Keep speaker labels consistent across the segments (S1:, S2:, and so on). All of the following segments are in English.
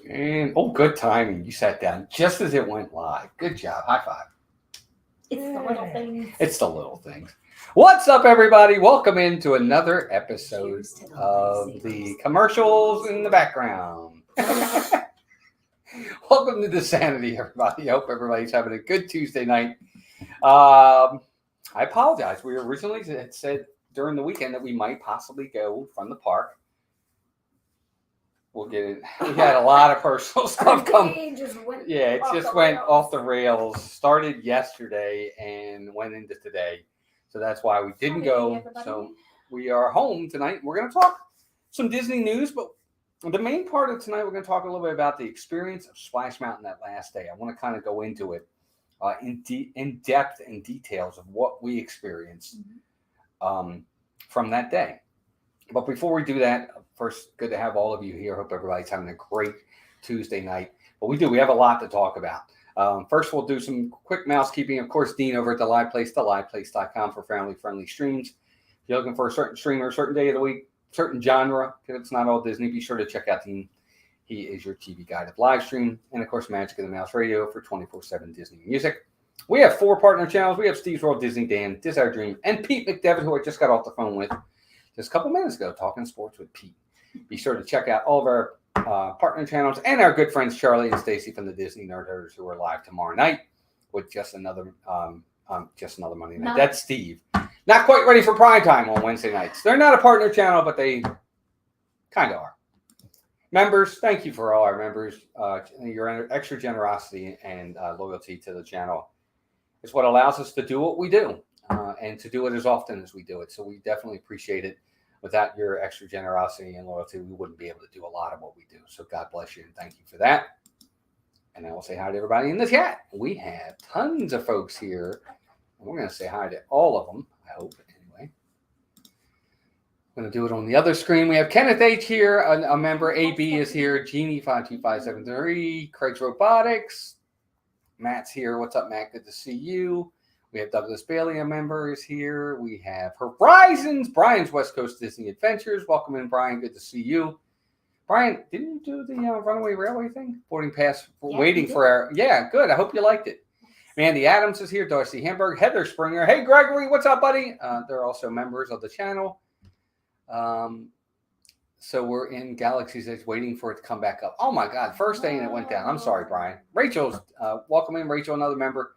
S1: And good timing. You sat down just as it went live. Good job. High five.
S2: It's the little things.
S1: It's the little things. What's up, everybody? Welcome into another episode of the commercials in the background. Welcome to DISANITY, everybody. I hope everybody's having a good Tuesday night. I apologize. We originally had said during the weekend that we might possibly go from the park. We'll get it. We had a lot of personal stuff come.
S2: It just went
S1: went off the rails. Started yesterday and went into today. So that's why we didn't go. So we are home tonight. We're going to talk some Disney news, but the main part of tonight, we're going to talk a little bit about the experience of Splash Mountain that last day. I want to kind of go into it in depth and details of what we experienced from that day. But before we do that, first, good to have all of you here. Hope everybody's having a great Tuesday night. But we have a lot to talk about. First, we'll do some quick mousekeeping. Of course, Dean over at the Live Place, theliveplace.com for family-friendly streams. If you're looking for a certain streamer, a certain day of the week, certain genre, because it's not all Disney, be sure to check out Dean. He is your TV guide of live stream. And, of course, Magic of the Mouse Radio for 24/7 Disney music. We have 4 partner channels. We have Steve's World, Disney Dan, Desire Dream, and Pete McDevitt, who I just got off the phone with just a couple minutes ago, talking sports with Pete. Be sure to check out all of our partner channels and our good friends Charlie and Stacy from the Disney Nerd Herders, who are live tomorrow night with just another Monday night. That's Steve. Not quite ready for prime time on Wednesday nights. They're not a partner channel, but they kind of are. Members, thank you for all our members. Your extra generosity and loyalty to the channel is what allows us to do what we do and to do it as often as we do it. So we definitely appreciate it. Without your extra generosity and loyalty, we wouldn't be able to do a lot of what we do. So God bless you and thank you for that. And I will say hi to everybody in the chat. We have tons of folks here. And we're going to say hi to all of them, I hope, anyway. I'm going to do it on the other screen. We have Kenneth H. here, a member. AB is here. Genie52573. Craig's Robotics. Matt's here. What's up, Matt? Good to see you. We have Douglas Bailey, a member, is here. We have Horizons, Brian's West Coast Disney Adventures. Welcome in, Brian. Good to see you. Brian, didn't you do the Runaway Railway thing? Boarding pass, waiting for our... Yeah, good. I hope you liked it. Mandy Adams is here. Darcy Hamburg. Heather Springer. Hey, Gregory. What's up, buddy? They're also members of the channel. So we're in Galaxy's Edge waiting for it to come back up. Oh, my God. First day and it went down. I'm sorry, Brian. Rachel's... welcome in, Rachel, another member.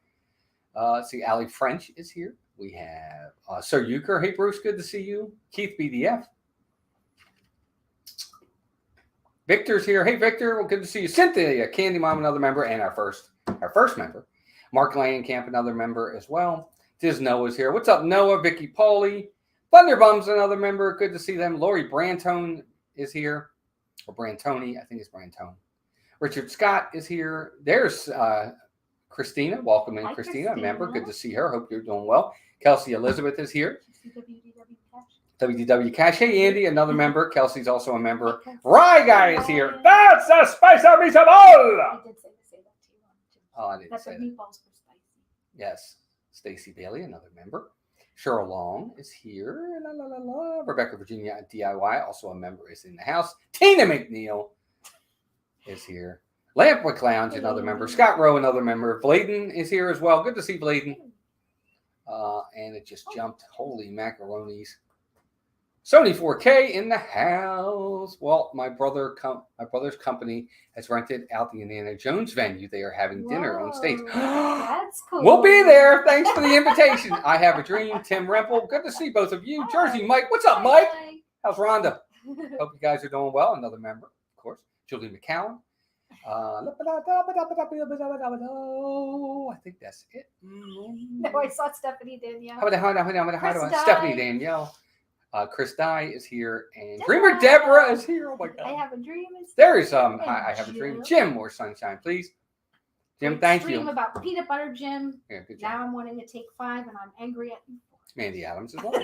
S1: Let's see, Ali French is here. We have Sir Euchre. Hey, Bruce, good to see you. Keith BDF. Victor's here. Hey, Victor, well, good to see you. Cynthia, Candy Mom, another member, and our first member. Mark Langenkamp, another member as well. Diz Noah's here. What's up, Noah? Vicky Pauly. Thunderbum's another member. Good to see them. Lori Brantone is here. Or Brantoni. I think it's Brantone. Richard Scott is here. There's... Christina, welcome in, Christina, a member. Good to see her. Hope you're doing well. Kelsey Elizabeth is here. WDW Cash. Hey, Andy, another member. Kelsey's also a member. Rye Guy is here. That's the spice of meatball.
S2: I did say that to you.
S1: Oh, I didn't say that.
S2: Meatballs for spicy.
S1: Yes. Stacy Bailey, another member. Cheryl Long is here. La, la, la, la. Rebecca Virginia DIY, also a member, is in the house. Tina McNeil is here. Lampwick Lounge, another member. Scott Rowe, another member. Bladen is here as well. Good to see Bladen. And it just jumped. Holy macaronis. Sony 4K in the house. Well, my brother's company has rented out the Indiana Jones venue. They are having dinner on stage.
S2: That's cool.
S1: We'll be there. Thanks for the invitation. I Have a Dream. Tim Rempel. Good to see both of you. Jersey Mike. What's up, Mike? How's Rhonda? Hope you guys are doing well. Another member, of course. Julie McCowan. I think that's it.
S2: No, I saw Stephanie Danielle.
S1: Stephanie Danielle. Chris Dye is here, and Dreamer Deborah is here. Oh my God!
S2: I Have a Dream.
S1: There's I Have a Dream. Jim, more sunshine, please. Jim, thank you.
S2: Stream about peanut butter, Jim.
S1: Yeah, good job.
S2: Now I'm wanting to take 5, and I'm angry at you.
S1: Mandy Adams as well.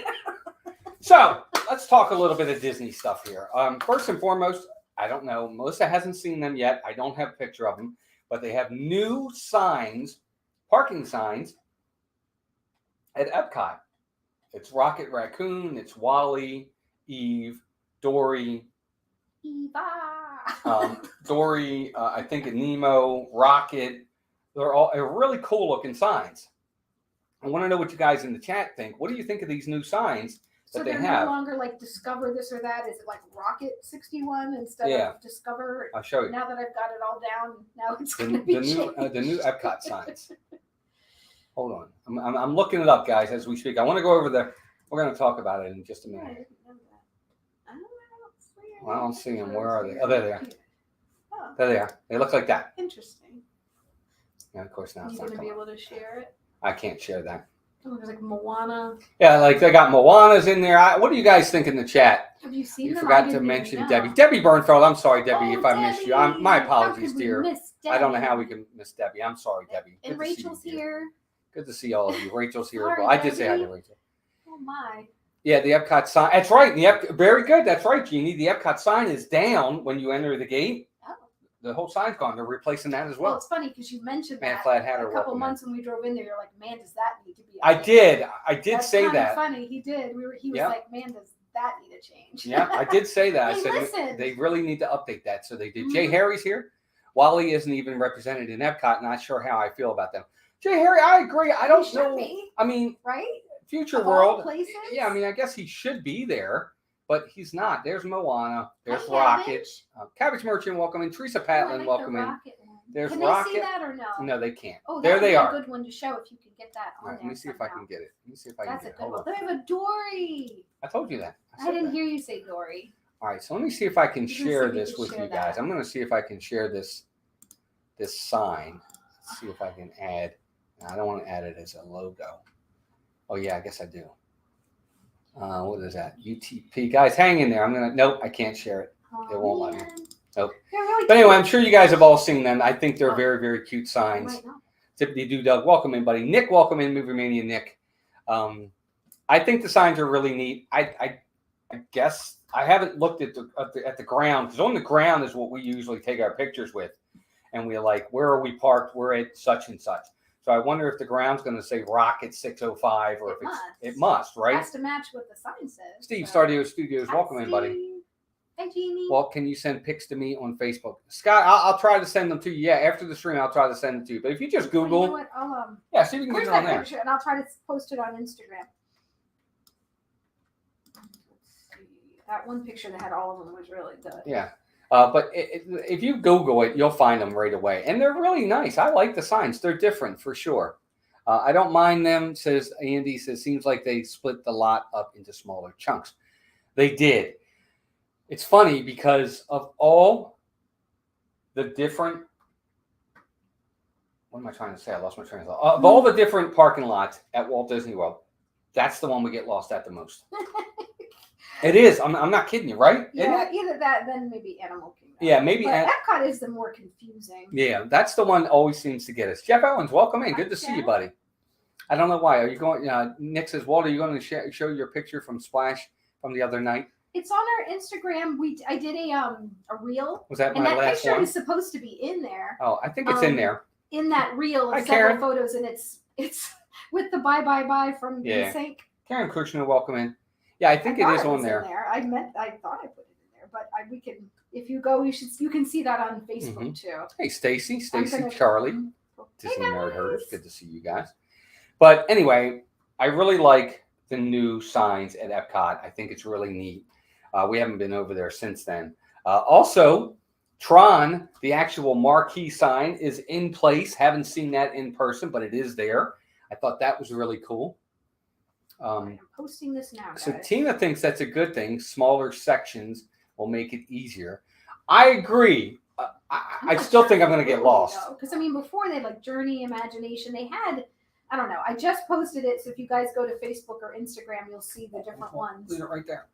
S1: So let's talk a little bit of Disney stuff here. First and foremost. I don't know. Melissa hasn't seen them yet. I don't have a picture of them, but they have new signs, parking signs at Epcot. It's Rocket Raccoon, it's Wally, Eve, Dory,
S2: Eva.
S1: Dory, I think Nemo, Rocket. They're really cool looking signs. I want to know what you guys in the chat think. What do you think of these new signs
S2: So
S1: that they
S2: they're
S1: have?
S2: no longer like Discover this or that. Is it like Rocket 61 instead of Discover?
S1: I'll show you.
S2: Now that I've got it all down, now it's
S1: The,
S2: going to be
S1: the new Epcot signs. Hold on. I'm looking it up, guys, as we speak. I want to go over there. We're going to talk about it in just a minute.
S2: I didn't know that.
S1: Well, I don't see them. Where are they? Oh, there they are.
S2: Oh,
S1: There they are. They look like that.
S2: interesting.
S1: And of course, now it's
S2: You're
S1: not
S2: going to be
S1: coming.
S2: able to share it.
S1: I can't share that.
S2: Oh, there's like Moana.
S1: Yeah, like they got Moana's in there. What do you guys think in the chat?
S2: Have you seen
S1: You
S2: them?
S1: forgot
S2: I
S1: to
S2: didn't even
S1: mention
S2: know.
S1: Debbie. Debbie Burnfeld. I'm sorry, Debbie,
S2: Oh,
S1: if I missed you.
S2: Debbie!
S1: My
S2: How
S1: apologies,
S2: could we
S1: dear.
S2: miss
S1: I don't know how we
S2: Debbie?
S1: can miss Debbie. I'm sorry, Debbie.
S2: And
S1: Good to see you,
S2: Rachel's
S1: dear.
S2: here.
S1: Good to see all of you. Rachel's here as
S2: Sorry,
S1: well. I did say hi to
S2: Debbie.
S1: Rachel.
S2: Oh my.
S1: Yeah, the Epcot sign. That's right. Very good. That's right, Jeannie. The Epcot sign is down when you enter the gate.
S2: Oh.
S1: The whole sign's gone. They're replacing that as
S2: Well,
S1: well.
S2: it's funny because you mentioned
S1: Man,
S2: that
S1: Flat Hatter,
S2: a couple
S1: welcome
S2: months when we drove in there. You're like, man, does that need to be?
S1: I
S2: updated?"
S1: did. I did
S2: That's
S1: say
S2: kind
S1: that.
S2: of funny. He did. He was
S1: Yep.
S2: like, man, does that need to change?
S1: Yeah, I did say that. I
S2: Hey,
S1: said
S2: listen.
S1: they really need to update that. So they did. Jay
S2: Mhm.
S1: Harry's here. Wally isn't even represented in Epcot. Not sure how I feel about them. Jay Harry, I agree. I don't
S2: He should
S1: know.
S2: be,
S1: I mean,
S2: right?
S1: Future
S2: Of all
S1: World.
S2: places?
S1: Yeah, I mean, I guess he should be there, but he's not. There's Moana. There's
S2: Hi,
S1: Rocket.
S2: Cabbage.
S1: Cabbage Merchant, welcome in. Teresa
S2: Oh, I
S1: Patlin,
S2: like
S1: welcome
S2: the
S1: in.
S2: Rocket one.
S1: There's
S2: Can
S1: Rocket.
S2: they see that or no?
S1: No, they can't.
S2: Oh,
S1: There
S2: that
S1: they
S2: would be
S1: are.
S2: a good one to show if you could get that on
S1: All right,
S2: there.
S1: let me see if I can
S2: somehow.
S1: get it. Let me see if I can
S2: That's a
S1: get it.
S2: good
S1: Hold
S2: one.
S1: on.
S2: They have a Dory.
S1: I told you that.
S2: I
S1: said
S2: didn't
S1: that.
S2: hear you say Dory.
S1: All right, so let me see if I can
S2: You can see
S1: share
S2: if you
S1: this
S2: can
S1: with
S2: share
S1: you guys.
S2: that.
S1: I'm going to see if I can share this sign. Let's see if I can add. I don't want to add it as a logo. Oh yeah, I guess I do. What is that? UTP. Guys, hang in there. Nope, I can't share it.
S2: Oh,
S1: It won't let me.
S2: man.
S1: Nope.
S2: They're really
S1: But anyway, I'm
S2: cute.
S1: sure you guys have all seen them. I think they're
S2: Oh.
S1: very, very cute
S2: I
S1: signs.
S2: might not.
S1: Tippity Doo Dug, welcome in, buddy. Nick, welcome in, Movie Mania Nick. I think the signs are really neat. I guess I haven't looked at the ground, because on the ground is what we usually take our pictures with, and we're like, where are we parked? We're at such and such. So I wonder if the ground's going to say Rocket 605, or it must, right?
S2: It has to match what the sign says.
S1: Steve,
S2: so.
S1: Stardio Studios, welcome in, buddy.
S2: Steve. Hi, Jeannie.
S1: Well, can you send pics to me on Facebook? Scott, I'll try to send them to you. Yeah, after the stream, I'll try to send them to you. But if you just
S2: Well,
S1: Google,
S2: you know what? I'll,
S1: yeah, see if you can
S2: where's
S1: get it on
S2: that
S1: there.
S2: picture? And I'll try to post it on Instagram. Let's see. That one picture that had all of them was really good.
S1: Yeah. But if you Google it, you'll find them right away. And they're really nice. I like the signs. They're different for sure. I don't mind them, says Andy. Says, seems like they split the lot up into smaller chunks. They did. It's funny because of all the different, what am I trying to say? I lost my train of thought. Of all the different parking lots at Walt Disney World, that's the one we get lost at the most. It is. I'm not kidding you, right?
S2: Yeah, either that, then maybe Animal Kingdom.
S1: Yeah, maybe.
S2: But Epcot is the more confusing.
S1: Yeah, that's the one always seems to get us. Jeff Owens, welcome in. Good to see you, buddy. I don't know why. Are you going? Nick says, Walt, are you going to show your picture from Splash from the other night?
S2: It's on our Instagram. I did a reel.
S1: Was that
S2: and
S1: my
S2: that
S1: last
S2: picture
S1: one?
S2: is supposed to be in there.
S1: Oh, I think it's in there.
S2: In that reel of
S1: Hi,
S2: several
S1: Karen.
S2: photos, and it's with the bye from Sync.
S1: Karen Kushner, welcome in. Yeah, I think it is on there.
S2: I thought I put it in there, but we can. If you go, you can see that on Facebook too.
S1: Hey, Stacy,
S2: gonna-
S1: Charlie,
S2: Hey,
S1: Disney Nerd
S2: guys.
S1: Herders. Good to see you guys. But anyway, I really like the new signs at Epcot. I think it's really neat. We haven't been over there since then. Also, Tron, the actual marquee sign, is in place. Haven't seen that in person, but it is there. I thought that was really cool.
S2: I'm posting this now, guys.
S1: So Tina thinks that's a good thing. Smaller sections will make it easier. I agree. I still think I'm going to get lost.
S2: Because I mean, before they had like Journey, Imagination, they had. I don't know. I just posted it, so if you guys go to Facebook or Instagram, you'll see the different ones.
S1: Leave it right there.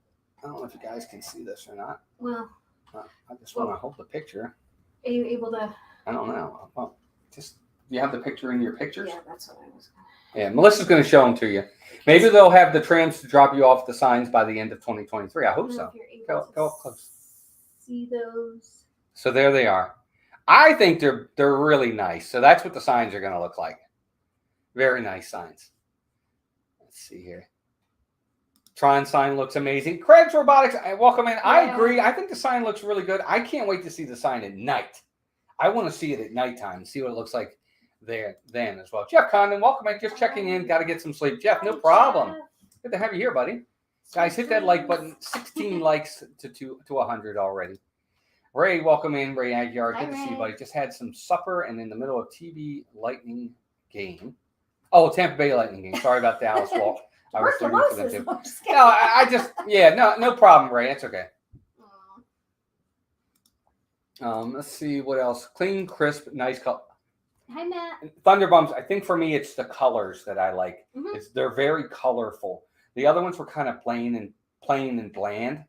S1: I don't know if you guys can see this or not.
S2: Well,
S1: I just want to hold the picture.
S2: are you able to?
S1: I don't know. Well, just you have the picture in your pictures.
S2: Yeah, that's what I was.
S1: Yeah, Melissa's going to show them to you. Maybe they'll have the trams to drop you off the signs by the end of 2023. I hope so. Go up close.
S2: See those?
S1: So there they are. I think they're really nice. So that's what the signs are going to look like. Very nice signs. Let's see here. Tron sign looks amazing. Craig's Robotics, welcome in. I
S2: Yeah.
S1: agree. I think the sign looks really good. I can't wait to see the sign at night. I want to see it at nighttime, see what it looks like there then as well. Jeff Condon, welcome in. Just checking in. Got to get some sleep. Jeff, no problem. Good to have you here, buddy. Guys, hit that like button. 16 likes to 100 already. Ray, welcome in. Ray Aguiar, good to see you, buddy. Just had some supper and in the middle of TV Lightning game. Oh, Tampa Bay Lightning game. Sorry about Dallas Walk. I was rooting for them too. No, I just, no problem, Ray. It's okay. Let's see what else. Clean, crisp, nice color.
S2: Hi, Matt.
S1: Thunderbumps, I think for me, it's the colors that I like.
S2: Mm-hmm.
S1: They're very colorful. The other ones were kind of plain and bland.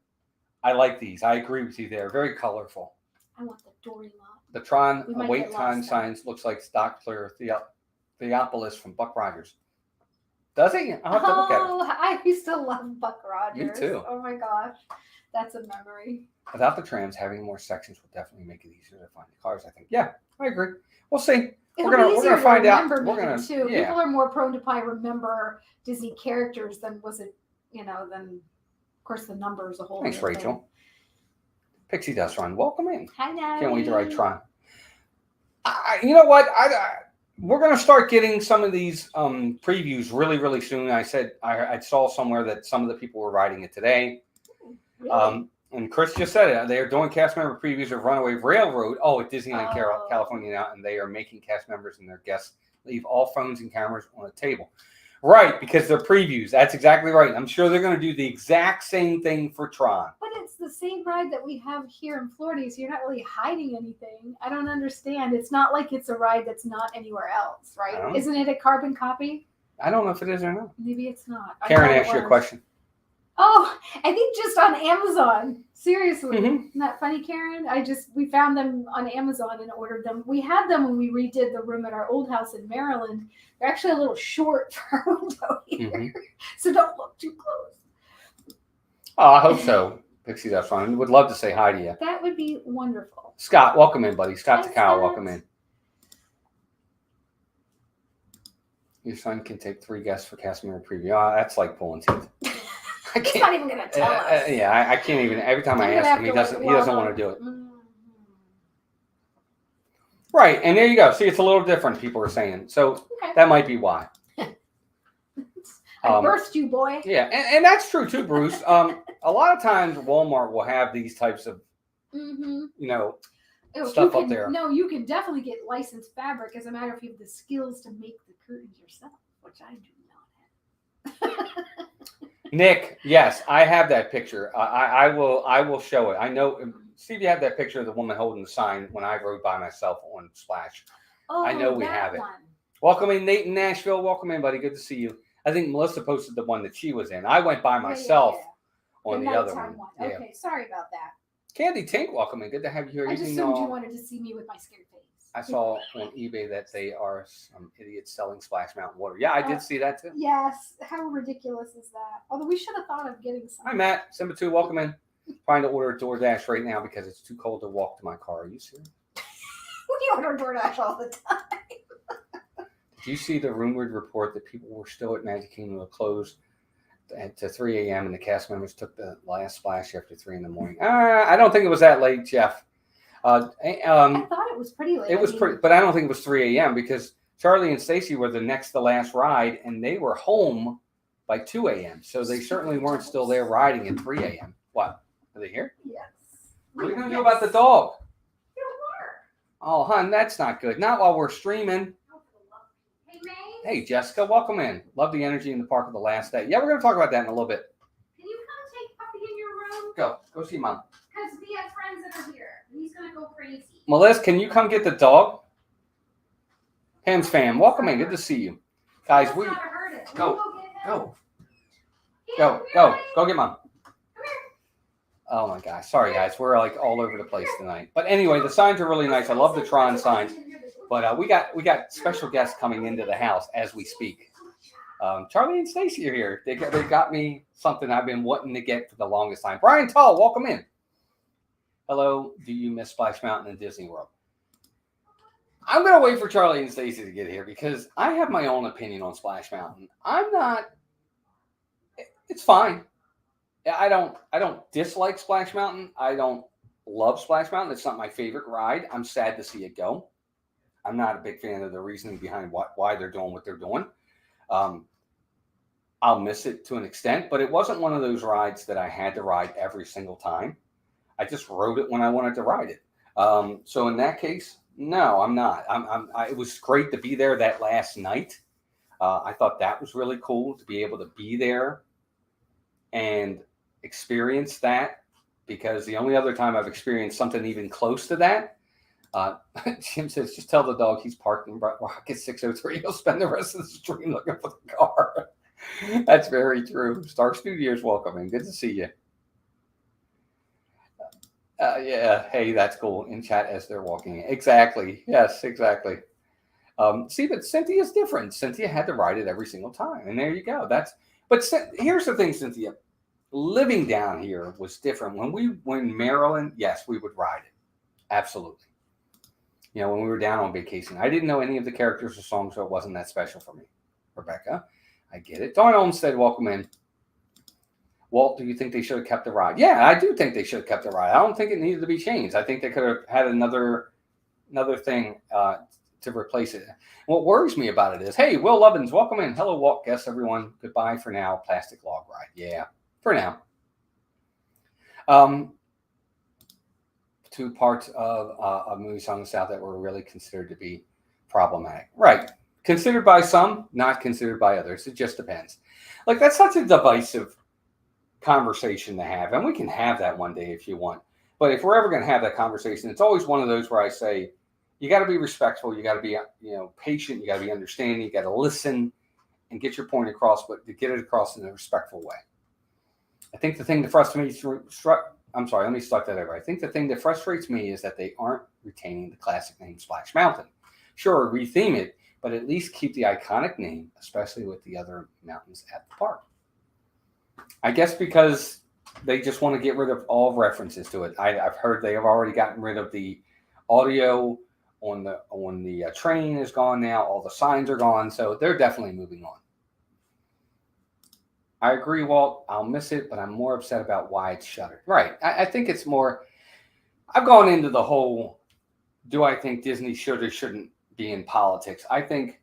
S1: I like these. I agree with you there. Very colorful.
S2: I want the Dory lot.
S1: The Tron wait time signs looks like stock clear Theopolis from Buck Rogers. Does he? I'll have to look at it.
S2: I used to love Buck Rogers.
S1: Me too.
S2: Oh my gosh. That's a memory.
S1: Without the trams, having more sections will definitely make it easier to find the cars, I think. Yeah, I agree. We'll see. We're gonna find out. We're gonna
S2: too. People are more prone to probably remember Disney characters than of course the numbers a whole.
S1: Thanks, Rachel. Thing. Pixie Dust Run, welcome in.
S2: Hi, Natalie.
S1: Can't wait to ride Tron. You know what? We're gonna start getting some of these previews really, really soon. I said I saw somewhere that some of the people were riding it today.
S2: Really?
S1: And Chris just said it. They are doing cast member previews of Runaway Railroad. Oh, at Disneyland California now, and they are making cast members and their guests leave all phones and cameras on the table. Right, because they're previews. That's exactly right. I'm sure they're going to do the exact same thing for Tron.
S2: But it's the same ride that we have here in Florida, so you're not really hiding anything. I don't understand. It's not like it's a ride that's not anywhere else, right? Isn't it a carbon copy?
S1: I don't know if it is or not.
S2: Maybe it's not.
S1: Karen asked you a question.
S2: Oh, I think just on Amazon. Seriously.
S1: Mm-hmm.
S2: Isn't that funny, Karen? We found them on Amazon and ordered them. We had them when we redid the room at our old house in Maryland. They're actually a little short for our window here. Mm-hmm. So don't look too close.
S1: Oh, I hope so. Pixie, that's fine. Would love to say hi to you.
S2: That would be wonderful.
S1: Scott, welcome in, buddy. Scott Takao, welcome in. Your son can take 3 guests for cast member preview. Oh, that's like pulling teeth.
S2: He's not even going to tell us.
S1: Yeah, I can't even. Every time I ask him, he doesn't want to do it. Mm-hmm. Right, and there you go. See, it's a little different, people are saying. So that might be why.
S2: I birthed you, boy.
S1: Yeah, and that's true too, Bruce. A lot of times Walmart will have these types of, stuff up there.
S2: No, you can definitely get licensed fabric. As a matter of fact, you have the skills to make the curtains yourself, which I do not have.
S1: Nick, yes, I have that picture. I will show it. I know, Steve, you have that picture of the woman holding the sign when I rode by myself on Splash.
S2: Oh,
S1: I know we have it.
S2: One.
S1: Welcome in, Nate in Nashville. Welcome in, buddy. Good to see you. I think Melissa posted the one that she was in. I went by myself on the other one.
S2: Okay, yeah. Sorry about that.
S1: Candy Tink, welcome in. Good to have you here.
S2: I just assumed you wanted to see me with my scared face.
S1: I saw on eBay that they are some idiots selling Splash Mountain water. Yeah, I did see that too.
S2: Yes. How ridiculous is that? Although we should have thought of getting some.
S1: Hi, Matt. Simba 2, welcome in. Trying to order a DoorDash right now because it's too cold to walk to my car. Are you serious?
S2: We order DoorDash all the time.
S1: Did you see the rumored report that people were still at Magic Kingdom closed at 3 a.m. and the cast members took the last splash after 3 in the morning? I don't think it was that late, Jeff.
S2: I thought it was pretty late.
S1: It was pretty, but I don't think it was 3 a.m. because Charlie and Stacy were the next to last ride, and they were home by 2 a.m. So they certainly weren't still there riding at 3 a.m. What? Are they here?
S2: Yes.
S1: What are you going to do about the dog?
S2: Your water.
S1: Oh, hon, that's not good. Not while we're streaming.
S2: Hey, May.
S1: Hey, Jessica, welcome in. Love the energy in the park of the last day. Yeah, we're going to talk about that in a little bit.
S2: Can you come take Puppy in your room?
S1: Go see Mom.
S2: Because we have friends that are here. He's going to go crazy.
S1: Melissa, can you come get the dog? Pam's fam, welcome in. Good to see you. Guys, go get Mom. Oh my gosh. Sorry, guys. We're like all over the place tonight. But anyway, the signs are really nice. I love the Tron signs. But we got special guests coming into the house as we speak. Charlie and Stacy are here. They got me something I've been wanting to get for the longest time. Brian Tull, welcome in. Hello. Do you miss Splash Mountain and Disney World? I'm going to wait for Charlie and Stacy to get here because I have my own opinion on Splash Mountain. It's fine. I don't dislike Splash Mountain. I don't love Splash Mountain. It's not my favorite ride. I'm sad to see it go. I'm not a big fan of the reasoning behind why they're doing what they're doing. Um, I'll miss it to an extent, but it wasn't one of those rides that I had to ride every single time. I just rode it when I wanted to ride it. So in that case, no, I'm not. It was great to be there that last night. I thought that was really cool to be able to be there and experience that, because the only other time I've experienced something even close to that, Jim says, just tell the dog he's parked in Rocket 603. He'll spend the rest of the stream looking for the car. That's very true. Star Studios, welcome and good to see you. Yeah, hey, that's cool. In chat as they're walking in. Exactly. Yes, exactly. See, but Cynthia's different. Cynthia had to ride it every single time, and there you go. But here's the thing, Cynthia. Living down here was different. When Maryland, yes, we would ride it. Absolutely. You know, when we were down on vacation, I didn't know any of the characters or songs, so it wasn't that special for me. Rebecca, I get it. Dawn Olmstead, welcome in. Walt, do you think they should have kept the ride? Yeah, I do think they should have kept the ride. I don't think it needed to be changed. I think they could have had another thing to replace it. What worries me about it is, hey, Will Lovins, welcome in. Hello, Walt guests, everyone. Goodbye for now. Plastic log ride. Yeah, for now. Two parts of a movie song in the South that were really considered to be problematic. Right. Considered by some, not considered by others. It just depends. Like, that's such a divisive conversation to have. And we can have that one day if you want. But if we're ever going to have that conversation, it's always one of those where I say, you got to be respectful. You got to be, patient. You got to be understanding. You got to listen and get your point across, but to get it across in a respectful way. I think the thing that frustrates me, let me start that over. I think the thing that frustrates me is that they aren't retaining the classic name Splash Mountain. Sure, retheme it, but at least keep the iconic name, especially with the other mountains at the park. I guess because they just want to get rid of all references to it. I've heard they have already gotten rid of the audio on the train is gone now. All the signs are gone, so they're definitely moving on. I agree, Walt. I'll miss it, but I'm more upset about why it's shuttered. Right. I think it's more. I've gone into the whole. Do I think Disney should or shouldn't be in politics? I think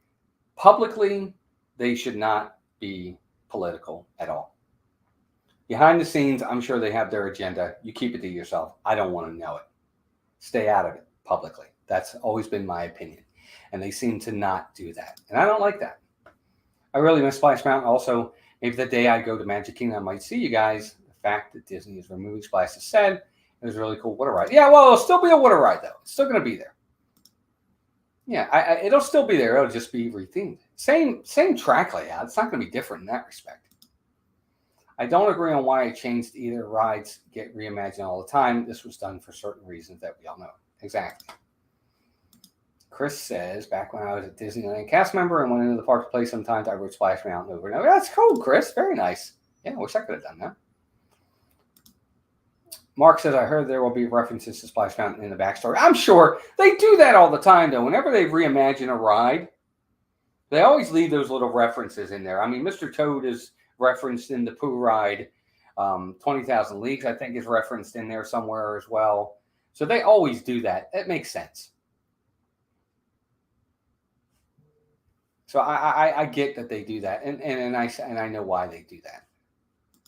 S1: publicly they should not be political at all. Behind the scenes, I'm sure they have their agenda. You keep it to yourself. I don't want to know it. Stay out of it publicly. That's always been my opinion. And they seem to not do that. And I don't like that. I really miss Splash Mountain. Also, maybe the day I go to Magic Kingdom, I might see you guys. The fact that Disney is removing Splash is said. It was really cool water ride. Yeah, well, it'll still be a water ride, though. It's still going to be there. Yeah, it'll still be there. It'll just be rethemed. Same track layout. It's not going to be different in that respect. I don't agree on why it changed either. Rides get reimagined all the time. This was done for certain reasons that we all know. Exactly. Chris says, back when I was a Disneyland cast member and went into the park to play sometimes, I rode Splash Mountain over and over. That's cool, Chris. Very nice. Yeah, I wish I could have done that. Mark says, I heard there will be references to Splash Mountain in the backstory. I'm sure they do that all the time, though. Whenever they reimagine a ride, they always leave those little references in there. I mean, Mr. Toad is referenced in the Pooh ride. 20,000 Leagues, I think, is referenced in there somewhere as well. So they always do that. That makes sense. So I get that they do that, and I know why they do that.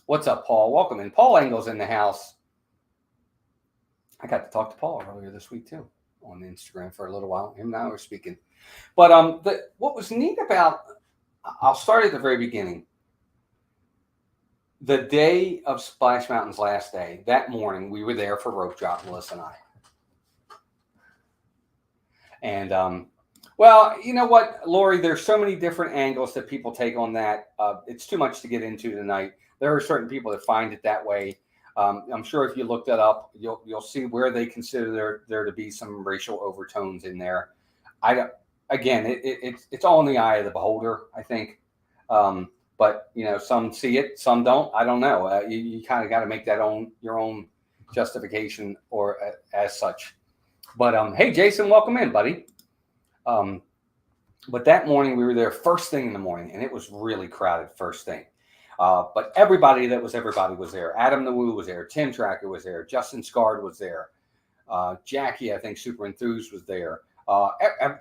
S1: What's up, Paul? Welcome in. Paul Engel's in the house. I got to talk to Paul earlier this week too on Instagram for a little while. Him and I were speaking. But what was neat about, I'll start at the very beginning. The day of Splash Mountain's last day, that morning, we were there for rope drop, Melissa and I. And well, you know what, Lori, there's so many different angles that people take on that. It's too much to get into tonight. There are certain people that find it that way. I'm sure if you look that up, you'll see where they consider there to be some racial overtones in there. It's all in the eye of the beholder, I think. But some see it, some don't. I don't know. You kind of got to make that your own justification or as such. But hey, Jason, welcome in, buddy. But that morning we were there first thing in the morning, and it was really crowded first thing. But everybody was there. Adam the Woo was there. Tim Tracker was there. Justin Scard was there. Jackie, I think, super enthused, was there.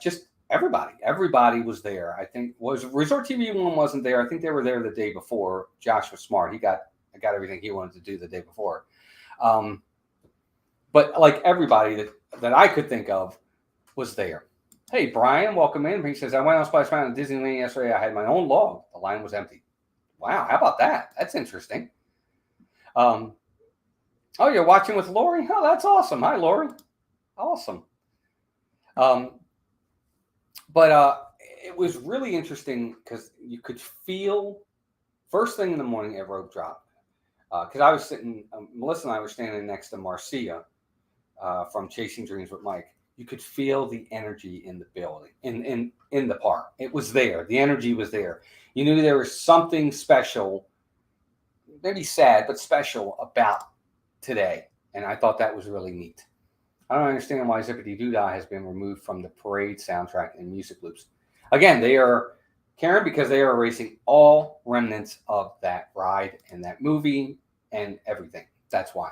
S1: Just everybody was there. I think Resort TV one wasn't there. I think they were there the day before. Josh was smart. He got everything he wanted to do the day before. But like everybody that I could think of was there. Hey, Brian, welcome in. He says, I went on Splash Mountain at Disneyland yesterday. I had my own log. The line was empty. Wow, how about that? That's interesting. Oh, you're watching with Lori? Oh, that's awesome. Hi, Lori. Awesome. But it was really interesting because you could feel first thing in the morning at rope drop. Because I was sitting, Melissa and I were standing next to Marcia from Chasing Dreams with Mike. You could feel the energy in the building, in the park. It was there. The energy was there. You knew there was something special, maybe sad, but special about today. And I thought that was really neat. I don't understand why Zippity Doodah has been removed from the parade soundtrack and music loops. Again, they are, Karen, because they are erasing all remnants of that ride and that movie and everything. That's why.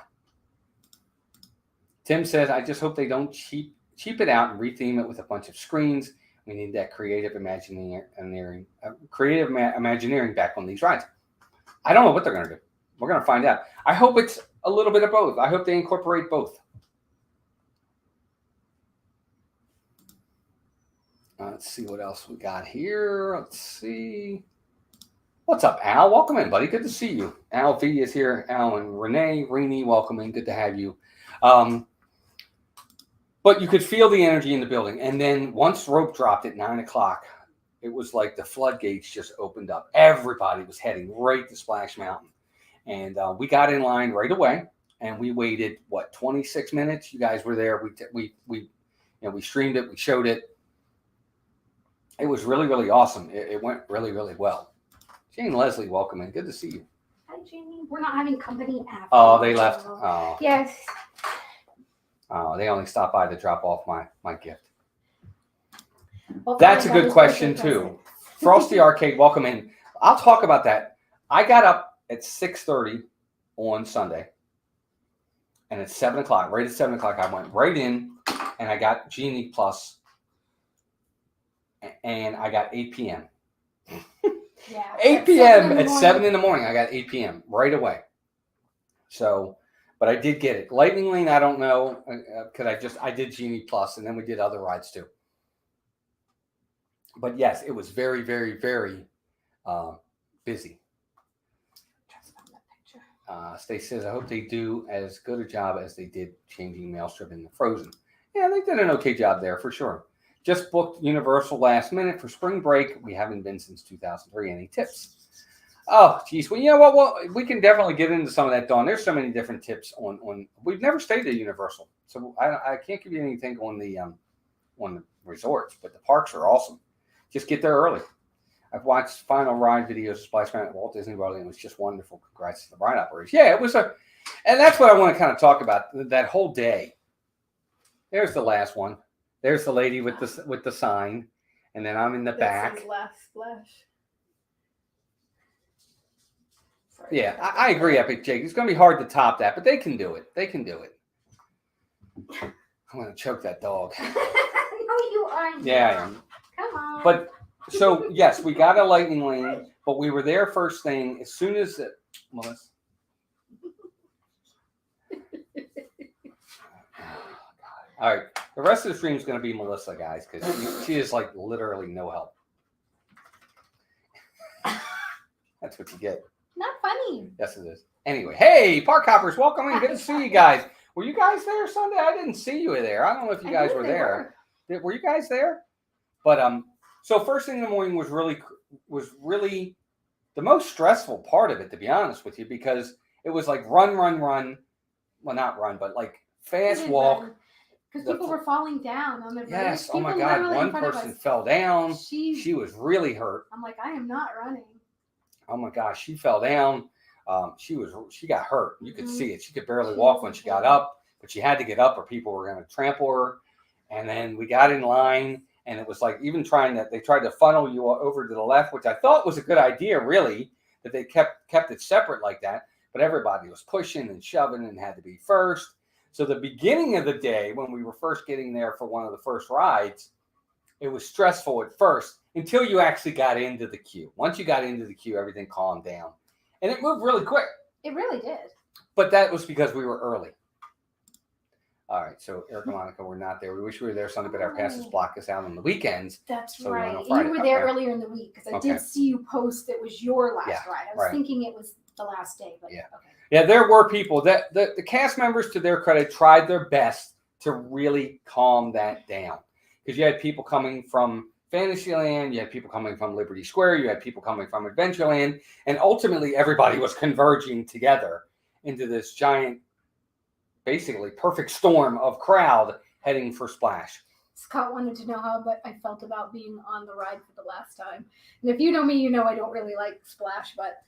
S1: Tim says, I just hope they don't cheap it out and retheme it with a bunch of screens. We need that creative imagineering back on these rides. I don't know what they're going to do. We're going to find out. I hope it's a little bit of both. I hope they incorporate both. Let's see what else we got here. Let's see. What's up, Al? Welcome in, buddy. Good to see you. Al V is here. Al and Renee, Rini, welcome in. Good to have you. But you could feel the energy in the building. And then once rope dropped at 9 o'clock, it was like the floodgates just opened up. Everybody was heading right to Splash Mountain. And we got in line right away. And we waited, 26 minutes? You guys were there. We streamed it. We showed it. It was really, really awesome. It went really, really well. Jane Leslie, welcome in. Good to see you.
S2: Hi, Jamie. We're not having company after.
S1: Oh, they left. Oh.
S2: Yes.
S1: Oh, they only stopped by to drop off my gift.
S2: Well,
S1: That's a good question, too. Frosty Arcade, welcome in. I'll talk about that. I got up at 6:30 on Sunday. And at 7 o'clock, right at 7 o'clock, I went right in and I got Genie Plus. And I got 8 p.m.
S2: Yeah.
S1: 8 p.m. at 7 in the morning. I got 8 p.m. right away. So, but I did get it. Lightning Lane, I don't know. Because I did Genie Plus and then we did other rides too. But yes, it was very, very, very busy. Stacy says, I hope they do as good a job as they did changing Maelstrom in the Frozen. Yeah, they did an okay job there for sure. Just booked Universal last minute for spring break. We haven't been since 2003. Any tips? Oh, geez. Well, you know what? Well, we can definitely get into some of that, Dawn. There's so many different tips on. We've never stayed at Universal, so I can't give you anything on the resorts, but the parks are awesome. Just get there early. I've watched final ride videos of Splash Mountain at Walt Disney World, and it was just wonderful. Congrats to the ride operators. Yeah, it was and that's what I want to kind of talk about. That whole day. There's the last one. There's the lady with the sign, and then I'm in the back.
S3: Last splash.
S1: Yeah, I agree, Epic Jake. It's going to be hard to top that, but they can do it. They can do it. I'm going to choke that dog.
S2: No, you aren't.
S1: Yeah, I am.
S2: Come on.
S1: But so yes, we got a Lightning Lane, but we were there first thing as soon as it. Melissa. All right, the rest of the stream is going to be Melissa, guys, because she is like literally no help. That's what you get.
S2: Not funny.
S1: Yes, it is. Anyway, hey, Park Hoppers, welcome in. Good to see you guys. Were you guys there Sunday? I didn't see you there. I don't know if you guys were there. Were you guys there? But so first thing in the morning was really the most stressful part of it, to be honest with you, because it was like run. Well, not run, but like fast walk.
S2: Because people were falling down on the bridge.
S1: Yes. Oh my God. One person fell down. She was really hurt.
S2: I'm like, I am not running.
S1: Oh my gosh, she fell down. She got hurt. You could see it. She could barely walk when she got up, but she had to get up or people were going to trample her. And then we got in line, and it was like even they tried to funnel you over to the left, which I thought was a good idea, really, but they kept it separate like that. But everybody was pushing and shoving and had to be first. So the beginning of the day, when we were first getting there for one of the first rides, it was stressful at first until you actually got into the queue. Once you got into the queue, everything calmed down. And it moved really quick.
S2: It really did.
S1: But that was because we were early. All right, so Eric and Monica were not there. We wish we were there Sunday, but our passes block us out on the weekends.
S2: That's
S1: So we went
S2: right.
S1: on Friday.
S2: You were there
S1: Okay.
S2: earlier in the week because I
S1: Okay.
S2: did see you post it was your last ride. I was
S1: right.
S2: thinking it was the last day, but
S1: Yeah.
S2: okay.
S1: Yeah, there were people that the cast members, to their credit, tried their best to really calm that down. Because you had people coming from Fantasyland, you had people coming from Liberty Square, you had people coming from Adventureland, and ultimately everybody was converging together into this giant, basically perfect storm of crowd heading for Splash.
S2: Scott wanted to know how I felt about being on the ride for the last time. And if you know me, you know I don't really like Splash, but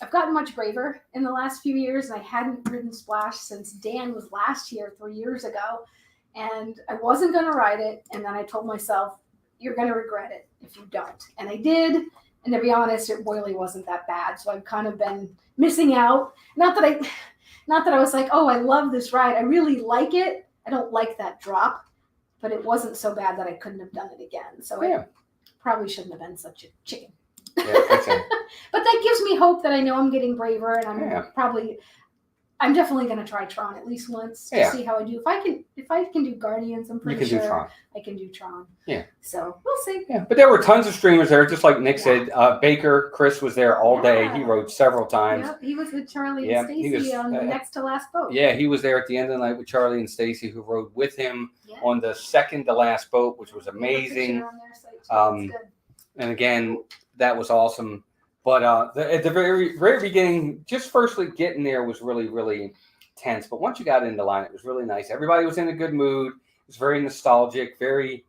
S2: I've gotten much braver in the last few years, and I hadn't ridden Splash since Dan was last here 3 years ago. And I wasn't going to ride it, and then I told myself, you're going to regret it if you don't. And I did, and to be honest, it really wasn't that bad. So I've kind of been missing out. Not that I was like, oh, I love this ride. I really like it. I don't like that drop, but it wasn't so bad that I couldn't have done it again. So I probably shouldn't have been such a chicken.
S1: Yeah, that's it.
S2: But that gives me hope that I know I'm getting braver, and I'm definitely going to try Tron at least once to see how I do. If I can do Guardians, I'm pretty sure
S1: do Tron.
S2: I can do Tron.
S1: Yeah.
S2: So we'll see.
S1: Yeah, but there were tons of streamers there, just like Nick said. Baker, Chris was there all day. He rode several times.
S2: Yep, he was with Charlie and Stacy on the next to last boat.
S1: Yeah, he was there at the end of the night with Charlie and Stacy, who rode with him on the second to last boat, which was amazing. And again, that was awesome. But at the very, very beginning, just firstly getting there was really, really tense. But once you got into line, it was really nice. Everybody was in a good mood. It was very nostalgic, very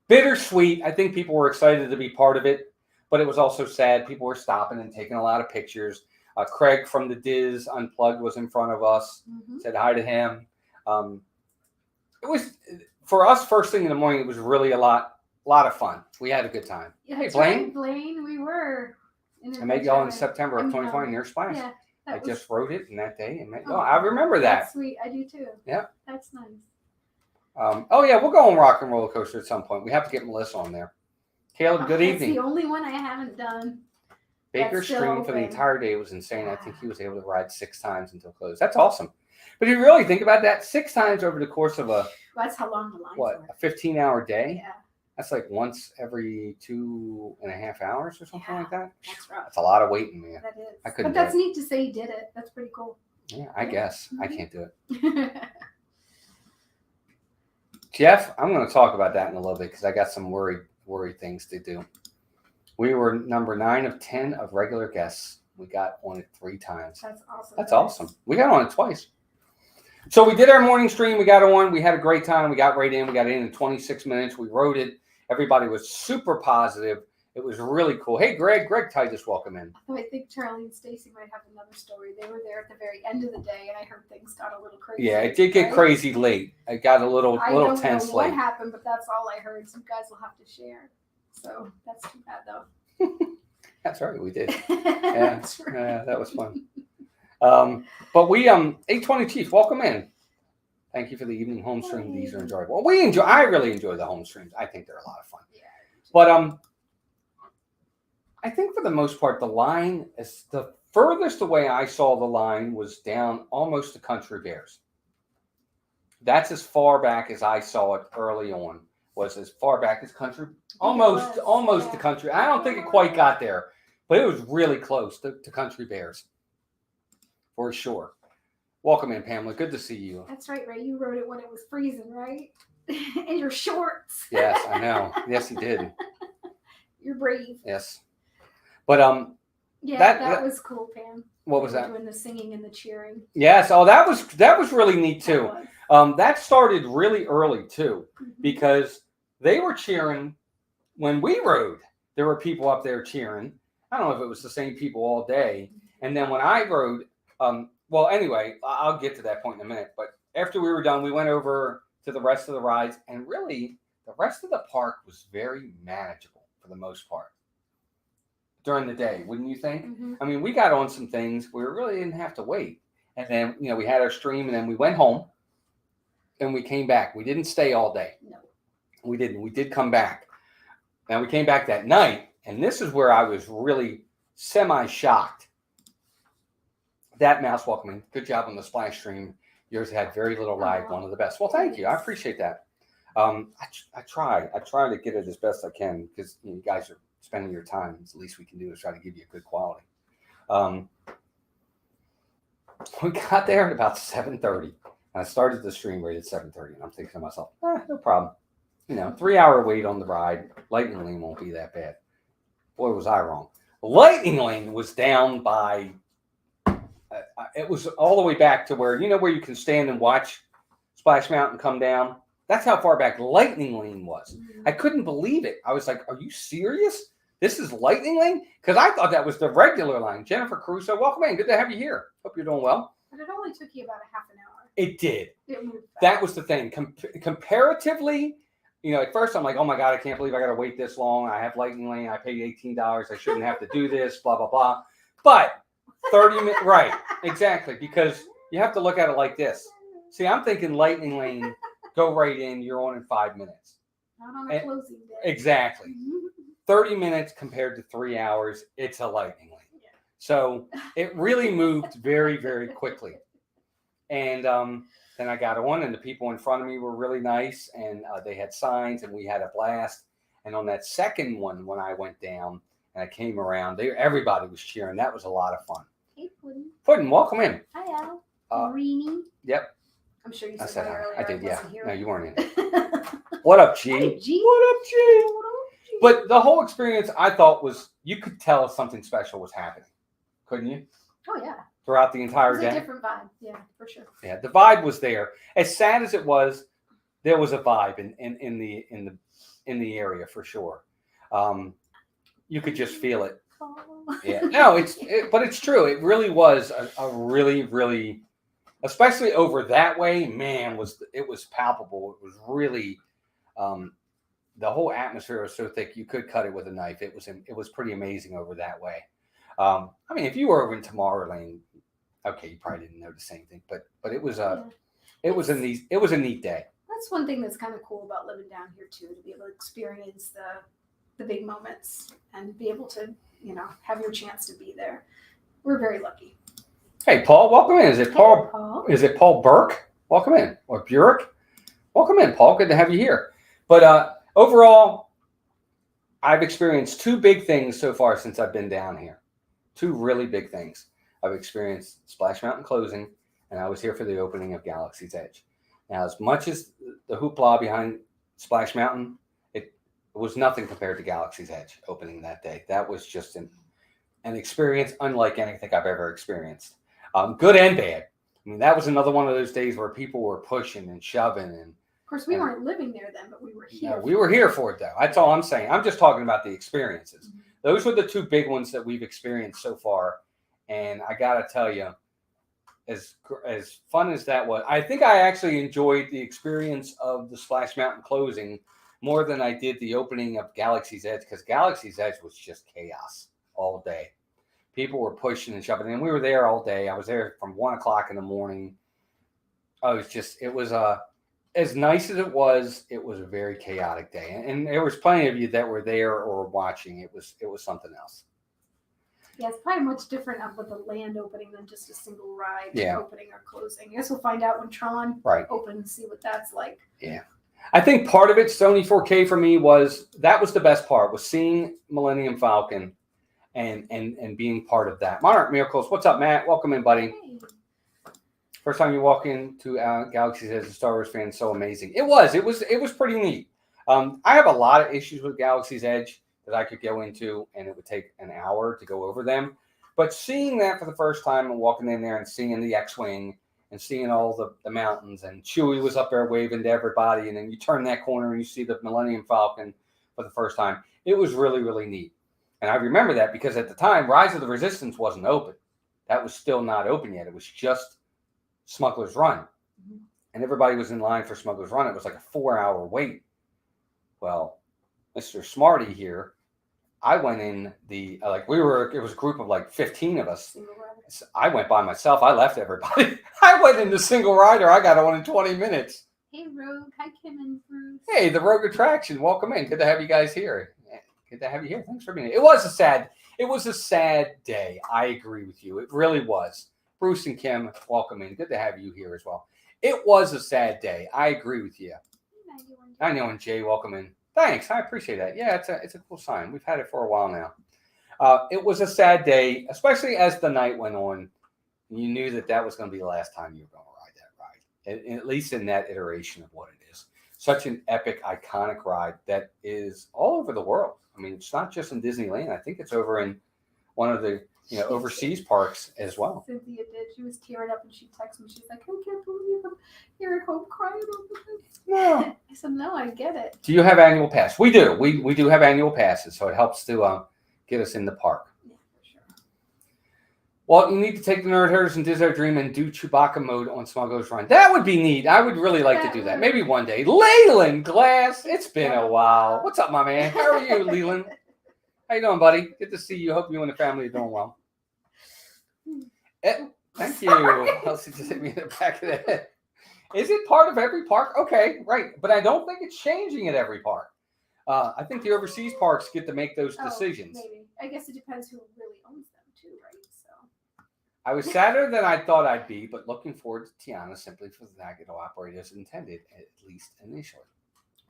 S1: bittersweet. I think people were excited to be part of it, but it was also sad. People were stopping and taking a lot of pictures. Craig from the Diz Unplugged was in front of us. Said hi to him. It was, for us, first thing in the morning, it was really a lot of fun. We had a good time.
S2: Yeah,
S1: hey, Blaine.
S2: Right, Blaine, we were.
S1: I met y'all in September of 2020 near Splash.
S2: Yeah,
S1: I just wrote it in that day and met y'all. I remember that.
S2: That's sweet. I do too.
S1: Yeah.
S2: That's nice.
S1: Oh, yeah, we'll go on Rock and Roller Coaster at some point. We have to get Melissa on there. Caleb, good evening.
S2: That's the only one I haven't done.
S1: Baker streamed for the entire day. It was insane. I think he was able to ride 6 times until close. That's awesome. But if you really think about that, 6 times over the course of
S2: that's how long the lines
S1: were. A 15-hour day? Yeah. That's like once every 2.5 hours or something like that.
S2: That's rough.
S1: That's a lot of waiting, man.
S2: That is.
S1: I couldn't.
S2: But that's neat to say he did it. That's pretty cool.
S1: Yeah, I guess. I can't do it. Jeff, I'm going to talk about that in a little bit because I got some worry things to do. We were number 9 of 10 of regular guests. We got on it 3 times.
S2: That's awesome.
S1: That's awesome. We got on it twice. So we did our morning stream. We got on. We had a great time. We got right in. We got in 26 minutes. We rode it. Everybody was super positive. It was really cool. Hey, Greg Titus, welcome in.
S2: I think Charlie and Stacy might have another story. They were there at the very end of the day, and I heard things got a little crazy.
S1: Yeah, it did get crazy late. It got a little tense late.
S2: I don't know what happened, but that's all I heard. Some guys will have to share. So that's too bad, though.
S1: That's right, we did.
S2: That's right.
S1: Yeah, that was fun. But we 820 Chief, welcome in. Thank you for the evening home stream. These are enjoyable. I really enjoy the home streams. I think they're a lot of fun. Yeah. But I think for the most part, the line is the furthest away I saw the line was down almost to Country Bears. That's as far back as I saw it early on. Was as far back as Country, almost to Country. I don't think it quite got there, but it was really close to Country Bears, for sure. Welcome in, Pamela. Good to see you.
S2: That's right, Ray. You rode it when it was freezing, right? In your shorts.
S1: Yes, I know. Yes, he did.
S2: You're brave.
S1: Yes, but
S2: yeah, that was cool, Pam.
S1: What was that?
S2: Doing the singing and the cheering.
S1: Yes. Oh, that was really neat too. That started really early too, because they were cheering when we rode. There were people up there cheering. I don't know if it was the same people all day. And then when I rode, well, anyway, I'll get to that point in a minute. But after we were done, we went over to the rest of the rides, and really, the rest of the park was very manageable for the most part. during the day, wouldn't you think?
S2: Mm-hmm.
S1: I mean, we got on some things we really didn't have to wait. And then, we had our stream and then we went home and we came back. We didn't stay all day.
S2: No.
S1: We didn't. We did come back. Now, we came back that night, and this is where I was really semi-shocked. That mouse welcoming. Good job on the splash stream. Yours had very little lag, one of the best. Well, thank you. I appreciate that. I try to get it as best I can because you guys are spending your time. It's the least we can do is try to give you a good quality. We got there at about 7:30. And I started the stream right at 7:30, and I'm thinking to myself, no problem. 3-hour wait on the ride. Lightning Lane won't be that bad. Boy, was I wrong. Lightning Lane was down by, it was all the way back to where you can stand and watch Splash Mountain come down. That's how far back Lightning Lane was.
S2: Mm-hmm.
S1: I couldn't believe it. I was like, are you serious? This is Lightning Lane? Because I thought that was the regular line. Jennifer Caruso, welcome in. Good to have you here. Hope you're doing well.
S2: But it only took you about a half an hour.
S1: It did.
S2: It moved fast.
S1: That was the thing. Comparatively, at first I'm like, oh my God, I can't believe I got to wait this long. I have Lightning Lane. I paid $18. I shouldn't have to do this, blah, blah, blah. But 30 minutes, right, exactly. Because you have to look at it like this. See, I'm thinking Lightning Lane, go right in, you're on in 5 minutes.
S2: Not on a closing day.
S1: Exactly. 30 minutes compared to 3 hours, it's a Lightning Lane. Yeah. So it really moved very, very quickly. And then I got on, and the people in front of me were really nice, and they had signs, and we had a blast. And on that second one, when I went down and I came around, everybody was cheering. That was a lot of fun.
S2: Hey, Puddin.
S1: Puddin, welcome in.
S2: Hi, Al. Greenie.
S1: Yep.
S2: I'm sure you
S1: I
S2: said
S1: said
S2: hi earlier.
S1: I did, yeah.
S2: Here.
S1: No, you weren't in. What up, G?
S2: Hey, G.
S1: What up, G? But the whole experience, I thought, was you could tell something special was happening, couldn't you?
S2: Oh yeah.
S1: Throughout the entire day.
S2: It was a different vibe, yeah, for sure.
S1: Yeah, the vibe was there. As sad as it was, there was a vibe in the area for sure. You could just feel it. Yeah. No, but it's true. It really was a really, really, especially over that way. Man, it was palpable. It was really. The whole atmosphere was so thick you could cut it with a knife. It was pretty amazing over that way. I mean, if you were over in Tomorrowland, okay, you probably didn't know the same thing, but it was a neat day.
S2: That's one thing that's kind of cool about living down here too, to be able to experience the big moments and be able to have your chance to be there. We're very lucky.
S1: Hey, Paul, welcome in. Is it Paul?
S2: Paul.
S1: Is it Paul Burke? Welcome in, or Burek? Welcome in, Paul. Good to have you here. But overall, I've experienced two big things so far since I've been down here. Two really big things. I've experienced Splash Mountain closing, and I was here for the opening of Galaxy's Edge. Now, as much as the hoopla behind Splash Mountain, it was nothing compared to Galaxy's Edge opening that day. That was just an experience unlike anything I've ever experienced. Good and bad. I mean, that was another one of those days where people were pushing and shoving. And
S2: of course, we weren't living there then, but we were here.
S1: No, we were here for it, though. That's all I'm saying. I'm just talking about the experiences. Mm-hmm. Those were the two big ones that we've experienced so far. And I got to tell you, as fun as that was, I think I actually enjoyed the experience of the Splash Mountain closing more than I did the opening of Galaxy's Edge, because Galaxy's Edge was just chaos all day. People were pushing and shoving, and we were there all day. I was there from 1 o'clock in the morning. It was as nice as it was a very chaotic day. And there was plenty of you that were there or watching. It was something else.
S2: Yeah, it's probably much different with the land opening than just a single ride opening or closing. I guess we'll find out when Tron opens, see what that's like. Yeah.
S1: I think part of it, Sony 4K for me, was the best part, was seeing Millennium Falcon and being part of that. Monarch Miracles, what's up, Matt? Welcome in, buddy. Hey. First time you walk into Galaxy's Edge as a Star Wars fan, so amazing. It was pretty neat. I have a lot of issues with Galaxy's Edge that I could go into, and it would take an hour to go over them. But seeing that for the first time and walking in there and seeing the X-Wing and seeing all the mountains, and Chewie was up there waving to everybody, and then you turn that corner and you see the Millennium Falcon for the first time. It was really, really neat. And I remember that because at the time, Rise of the Resistance wasn't open. That was still not open yet. It was just Smuggler's Run. Mm-hmm. And everybody was in line for Smuggler's Run. It was like a 4-hour wait. Well, Mr. Smarty here, I went in it was a group of like 15 of us.
S2: Single rider.
S1: I went by myself. I left everybody. I went in the single rider. I got on in 20 minutes.
S2: Hey, Rogue. Hi, Kim and Bruce.
S1: Hey, the Rogue Attraction. Welcome in. Good to have you guys here. Good to have you here. Thanks for being here. It was a sad day. I agree with you. It really was. Bruce and Kim, welcome in. Good to have you here as well. It was a sad day. I agree with you. I know, and Jay, welcome in. Thanks. I appreciate that. Yeah, it's a cool sign. We've had it for a while now. It was a sad day, especially as the night went on. You knew that was going to be the last time you were going to ride that ride, and at least in that iteration of what it is. Such an epic, iconic ride that is all over the world. I mean, it's not just in Disneyland. I think it's over in one of the overseas parks as well.
S2: Cynthia did. She was tearing up and she texted me. She's like, I can't believe I'm here at home crying over this.
S1: No.
S2: I said, no, I get it.
S1: Do you have annual pass? We do. We do have annual passes, so it helps to get us in the park.
S2: Yeah, for sure.
S1: Well, you need to take the Nerd Herders and Disney Dream and do Chewbacca mode on Smuggler's Run. That would be neat. I would really like to do that. Maybe one day. Leland Glass, it's been a while. What's up, my man? How are you, Leland? How you doing, buddy? Good to see you. Hope you and the family are doing well. Thank you. Elsie just hit me in the back of the head. Is it part of every park? Okay, right. But I don't think it's changing at every park. I think the overseas parks get to make those decisions.
S2: Maybe. I guess it depends who really owns them too, right? So.
S1: I was sadder than I thought I'd be, but looking forward to Tiana simply for the fact it'll operate as intended, at least initially.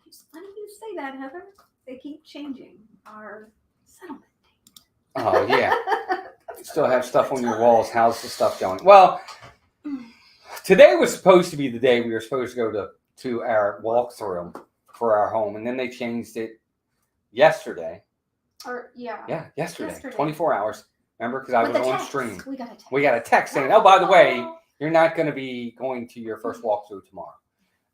S2: It's funny you say that, Heather. They keep changing our settlement date.
S1: Oh, yeah. You still have stuff on your walls. How's the stuff going? Well, today was supposed to be the day we were supposed to go to our walkthrough for our home, and then they changed it yesterday. Yeah, yesterday. 24 hours. Remember, because I was on stream. We got a text saying, oh, by the way, you're not going to be going to your first walkthrough tomorrow.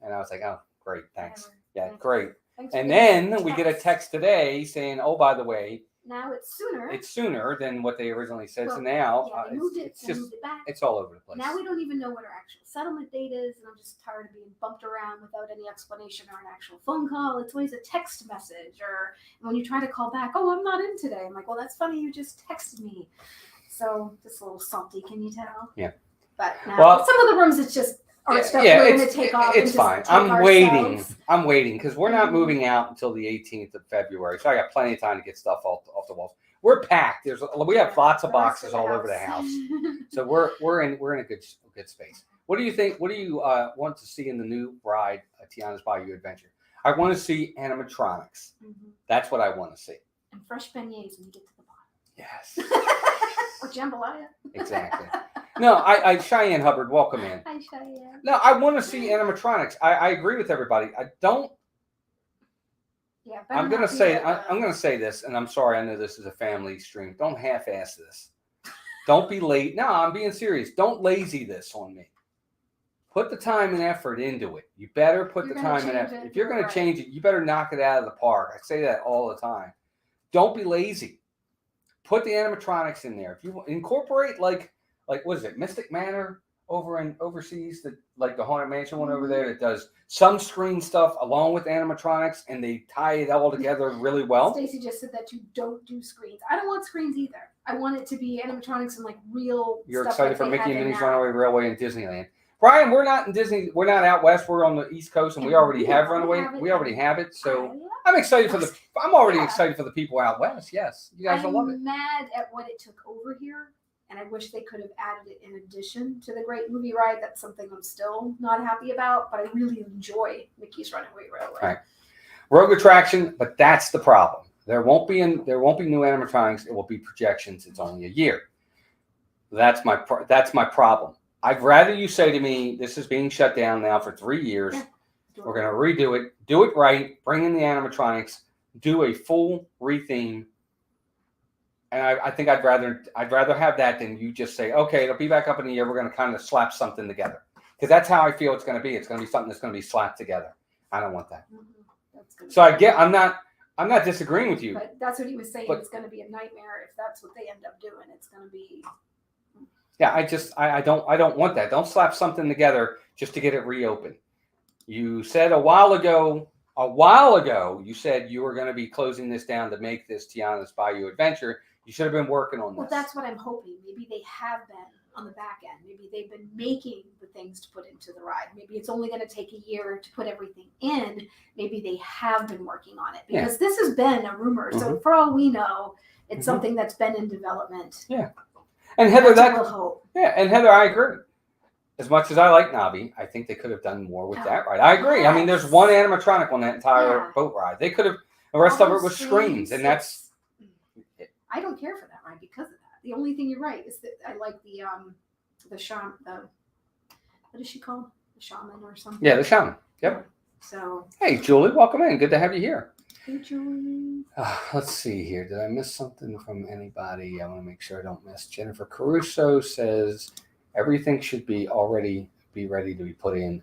S1: And I was like, oh, great, thanks. Yeah, great. And then we get a text today saying, oh, by the way,
S2: now it's sooner.
S1: It's sooner than what they originally said. So now
S2: they moved it back.
S1: It's all over the place.
S2: Now we don't even know what our actual settlement date is, and I'm just tired of being bumped around without any explanation or an actual phone call. It's always a text message, or when you try to call back, oh, I'm not in today. I'm like, well, that's funny. You just texted me. So just a little salty, can you tell?
S1: Yeah.
S2: But now some of the rooms, it's just our stuff we're going to take off.
S1: It's fine. I'm waiting because we're not moving out until the 18th of February, so I got plenty of time to get stuff off the walls. We're packed. We have lots of boxes all over the house, so we're in a good space. What do you think? What do you want to see in the new ride, Tiana's Bayou Adventure? I want to see animatronics. Mm-hmm. That's what I want to see.
S2: And fresh beignets when you get to the bottom.
S1: Yes.
S2: Or jambalaya.
S1: Exactly. No, Cheyenne Hubbard, welcome in.
S2: Hi, Cheyenne.
S1: No, I want to see animatronics. I agree with everybody. I don't.
S2: Yeah,
S1: I'm gonna say this, and I'm sorry. I know this is a family stream. Don't half-ass this. Don't be late. No, I'm being serious. Don't lazy this on me. Put the time and effort into it. You better put the time and effort. If you're going to change it, you better knock it out of the park. I say that all the time. Don't be lazy. Put the animatronics in there. If you incorporate like what is it, Mystic Manor overseas, like the Haunted Mansion one over there that does some screen stuff along with animatronics, and they tie it all together really well.
S2: Stacy just said that you don't do screens. I don't want screens either. I want it to be animatronics and like real.
S1: You're
S2: stuff
S1: excited for Mickey and Minnie's Runaway Railway in Disneyland. Brian, we're not in Disney. We're not out west. We're on the East Coast, and we already have Runaway. We already have it. So I'm excited I'm already excited for the people out west. Yes, you guys will love it.
S2: I'm mad at what it took over here. And I wish they could have added it in addition to the Great Movie Ride. That's something I'm still not happy about, but I really enjoy Mickey's Runaway Railway.
S1: Right. Rogue attraction, but that's the problem. There won't be new animatronics. It will be projections. It's only a year. That's my problem. I'd rather you say to me, this is being shut down now for 3 years. Yeah. We're going to redo it. Do it right. Bring in the animatronics. Do a full retheme. And I think I'd rather have that than you just say, okay, it'll be back up in a year. We're going to kind of slap something together, because that's how I feel it's going to be. It's going to be something that's going to be slapped together. I don't want that. Mm-hmm. So I'm not disagreeing with you.
S2: But that's what he was saying. It's going to be a nightmare if that's what they end up doing. It's going to be.
S1: Yeah, I don't want that. Don't slap something together just to get it reopened. You said a while ago, a while ago, you said you were going to be closing this down to make this Tiana's Bayou adventure. You should have been working on this.
S2: Well, that's what I'm hoping. Maybe they have been on the back end. Maybe they've been making the things to put into the ride. Maybe it's only going to take a year to put everything in. Maybe they have been working on it because this has been a rumor. So for all we know, it's something that's been in development.
S1: Yeah. And Heather,
S2: we'll hope.
S1: Yeah, and Heather, I agree. As much as I like Navi, I think they could have done more with that ride. I agree. I mean, there's one animatronic on that entire boat ride. They could have. The rest of it was screens, and that's.
S2: I don't care for that ride because of that. The only thing you're right is that I like the shaman. What is she called? The shaman or something?
S1: Yeah, the shaman. Yep.
S2: So.
S1: Hey, Julie, welcome in. Good to have you here.
S2: Hey, Julie.
S1: Let's see here. Did I miss something from anybody? I want to make sure I don't miss. Jennifer Caruso says everything should be ready to be put in,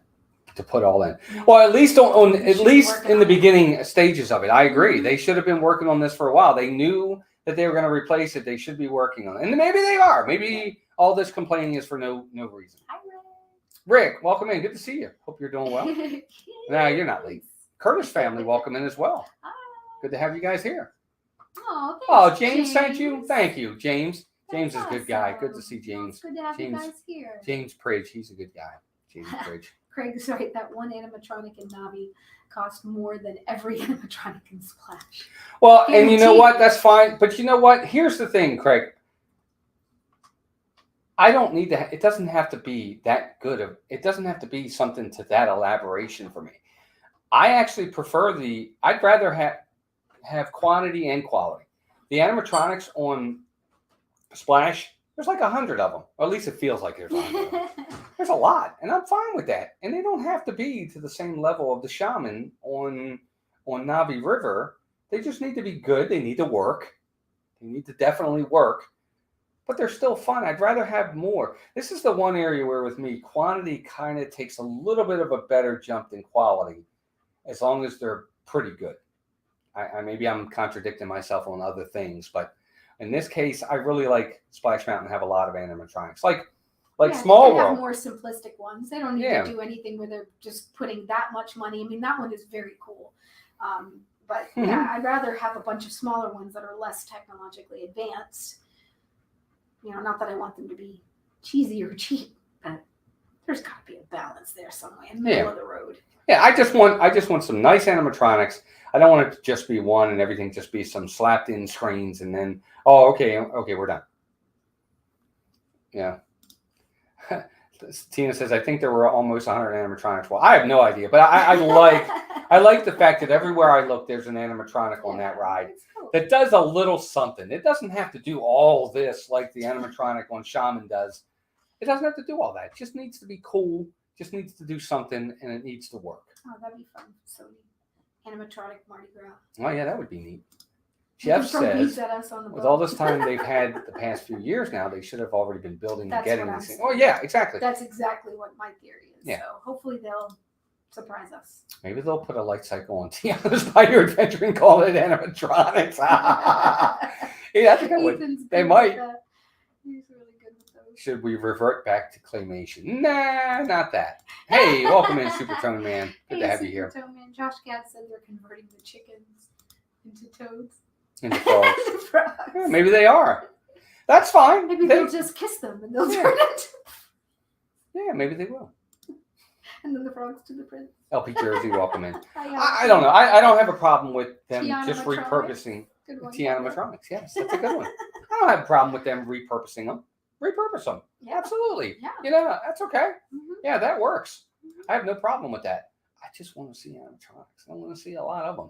S1: to put all in. Well, at least in the beginning stages of it. I agree. They should have been working on this for a while. They knew that they were going to replace it. They should be working on it. And maybe they are. Maybe all this complaining is for no reason.
S2: Hi,
S1: Rick, welcome in. Good to see you. Hope you're doing well. No, you're not late. Curtis family, welcome in as well.
S2: Hi.
S1: Good to have you guys here.
S2: Oh,
S1: James sent you. Thank you, James. James is a good guy. Good to see James.
S2: It's good to have you guys here.
S1: James Pridge, he's a good guy. James Pridge.
S2: Craig's right. That one animatronic in Navi cost more than every animatronic in Splash.
S1: Well, and you know what? That's fine. But you know what? Here's the thing, Craig. I don't need to. It doesn't have to be that good. It doesn't have to be something to that elaboration for me. I actually prefer I'd rather have quantity and quality. The animatronics on Splash, there's like 100 of them. Or at least it feels like there's 100 of them. There's a lot, and I'm fine with that. And they don't have to be to the same level of the shaman on Navi River. They just need to be good. They need to work. They need to definitely work. But they're still fun. I'd rather have more. This is the one area where with me, quantity kind of takes a little bit of a better jump than quality, as long as they're pretty good. Maybe I'm contradicting myself on other things, but in this case, I really like Splash Mountain have a lot of animatronics. Like Small World. They have
S2: more simplistic ones. They don't need to do anything where they're just putting that much money. I mean, that one is very cool. But yeah, I'd rather have a bunch of smaller ones that are less technologically advanced. You know, not that I want them to be cheesy or cheap, but there's got to be a balance there somewhere in the middle of the road.
S1: Yeah, I just want some nice animatronics. I don't want it to just be one and everything just be some slapped in screens and then okay, we're done. Yeah. Tina says, I think there were almost 100 animatronics. Well, I have no idea, but I like the fact that everywhere I look, there's an animatronic on that ride that does a little something. It doesn't have to do all this like the animatronic on Shaman does. It doesn't have to do all that. It just needs to be cool. Just needs to do something, and it needs to work.
S2: Oh, that'd be fun. So animatronic Mardi Gras.
S1: Oh, yeah, that would be neat. Jeff says, with all this time they've had the past few years now, they should have already been building and getting these things. Oh, yeah, exactly.
S2: That's exactly what my theory is.
S1: Yeah.
S2: So hopefully they'll surprise us.
S1: Maybe they'll put a light cycle on Tiana's Bayou Adventure and call it animatronics. Yeah, that's a good one. They might.
S2: He's really good with those.
S1: Should we revert back to claymation? Nah, not that. Hey, welcome in, Super Tone Man. Good to have you here.
S2: Super Tone Man. Josh Gad said they're converting the chickens into toads.
S1: Into frogs. Yeah, maybe they are. That's fine.
S2: Maybe they'll just kiss them and they'll turn into.
S1: Yeah, maybe they will.
S2: And then the frogs to the prince.
S1: LP Jersey, welcome in. I don't know. I don't have a problem with them just repurposing Tiana-matronics. Yes, that's a good one. I don't have a problem with them repurposing them. Repurpose them. Yeah. Absolutely. Yeah. You know, that's okay. Mm-hmm. Yeah, that works. Mm-hmm. I have no problem with that. I just want to see animatronics. I want to see a lot of them.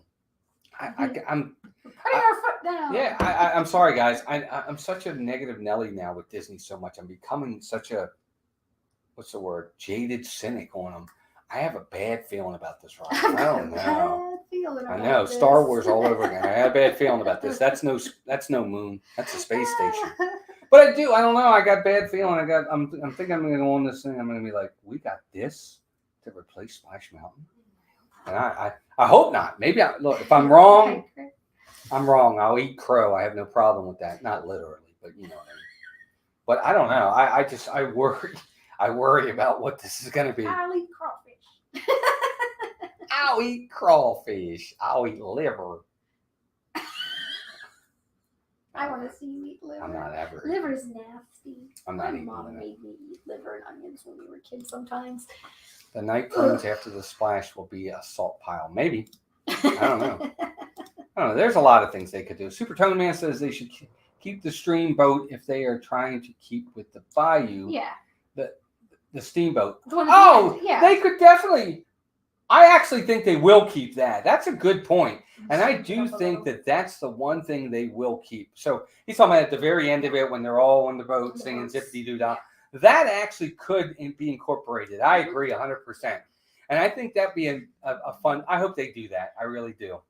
S1: I'm
S2: putting our foot down.
S1: Yeah, I'm sorry, guys. I'm such a negative Nelly now with Disney so much. I'm becoming such a, what's the word, jaded cynic on them. I have a bad feeling about this ride. I don't know. I know. Star Wars all over again. I have a bad feeling about this. That's no moon. That's a space station. But I don't know. I got a bad feeling. I'm thinking I'm going to go on this thing. I'm going to be like, we got this to replace Splash Mountain. And I hope not. Maybe look, if I'm wrong, I'm wrong. I'll eat crow. I have no problem with that. Not literally, but you know what I mean. But I don't know. I worry about what this is going to be.
S2: I'll eat crawfish.
S1: I'll eat crawfish. I'll eat liver.
S2: I want to see you eat liver.
S1: I'm not ever.
S2: Liver's nasty.
S1: I'm not
S2: My
S1: eating
S2: mom
S1: liver.
S2: made me eat liver and onions when we were kids sometimes.
S1: The night plans after the splash will be a salt pile. Maybe. I don't know. I don't know. There's a lot of things they could do. Super Tone Man says they should keep the stream boat if they are trying to keep with the Bayou.
S2: Yeah.
S1: The steamboat.
S2: The one at the end, yeah.
S1: They could definitely. I actually think they will keep that. That's a good point. And I do think that that's the one thing they will keep. So he's talking about at the very end of it when they're all on the boat singing Zippity Doo Dah. That actually could be incorporated. I agree 100%. And I think that'd be a fun. I hope they do that. I really do.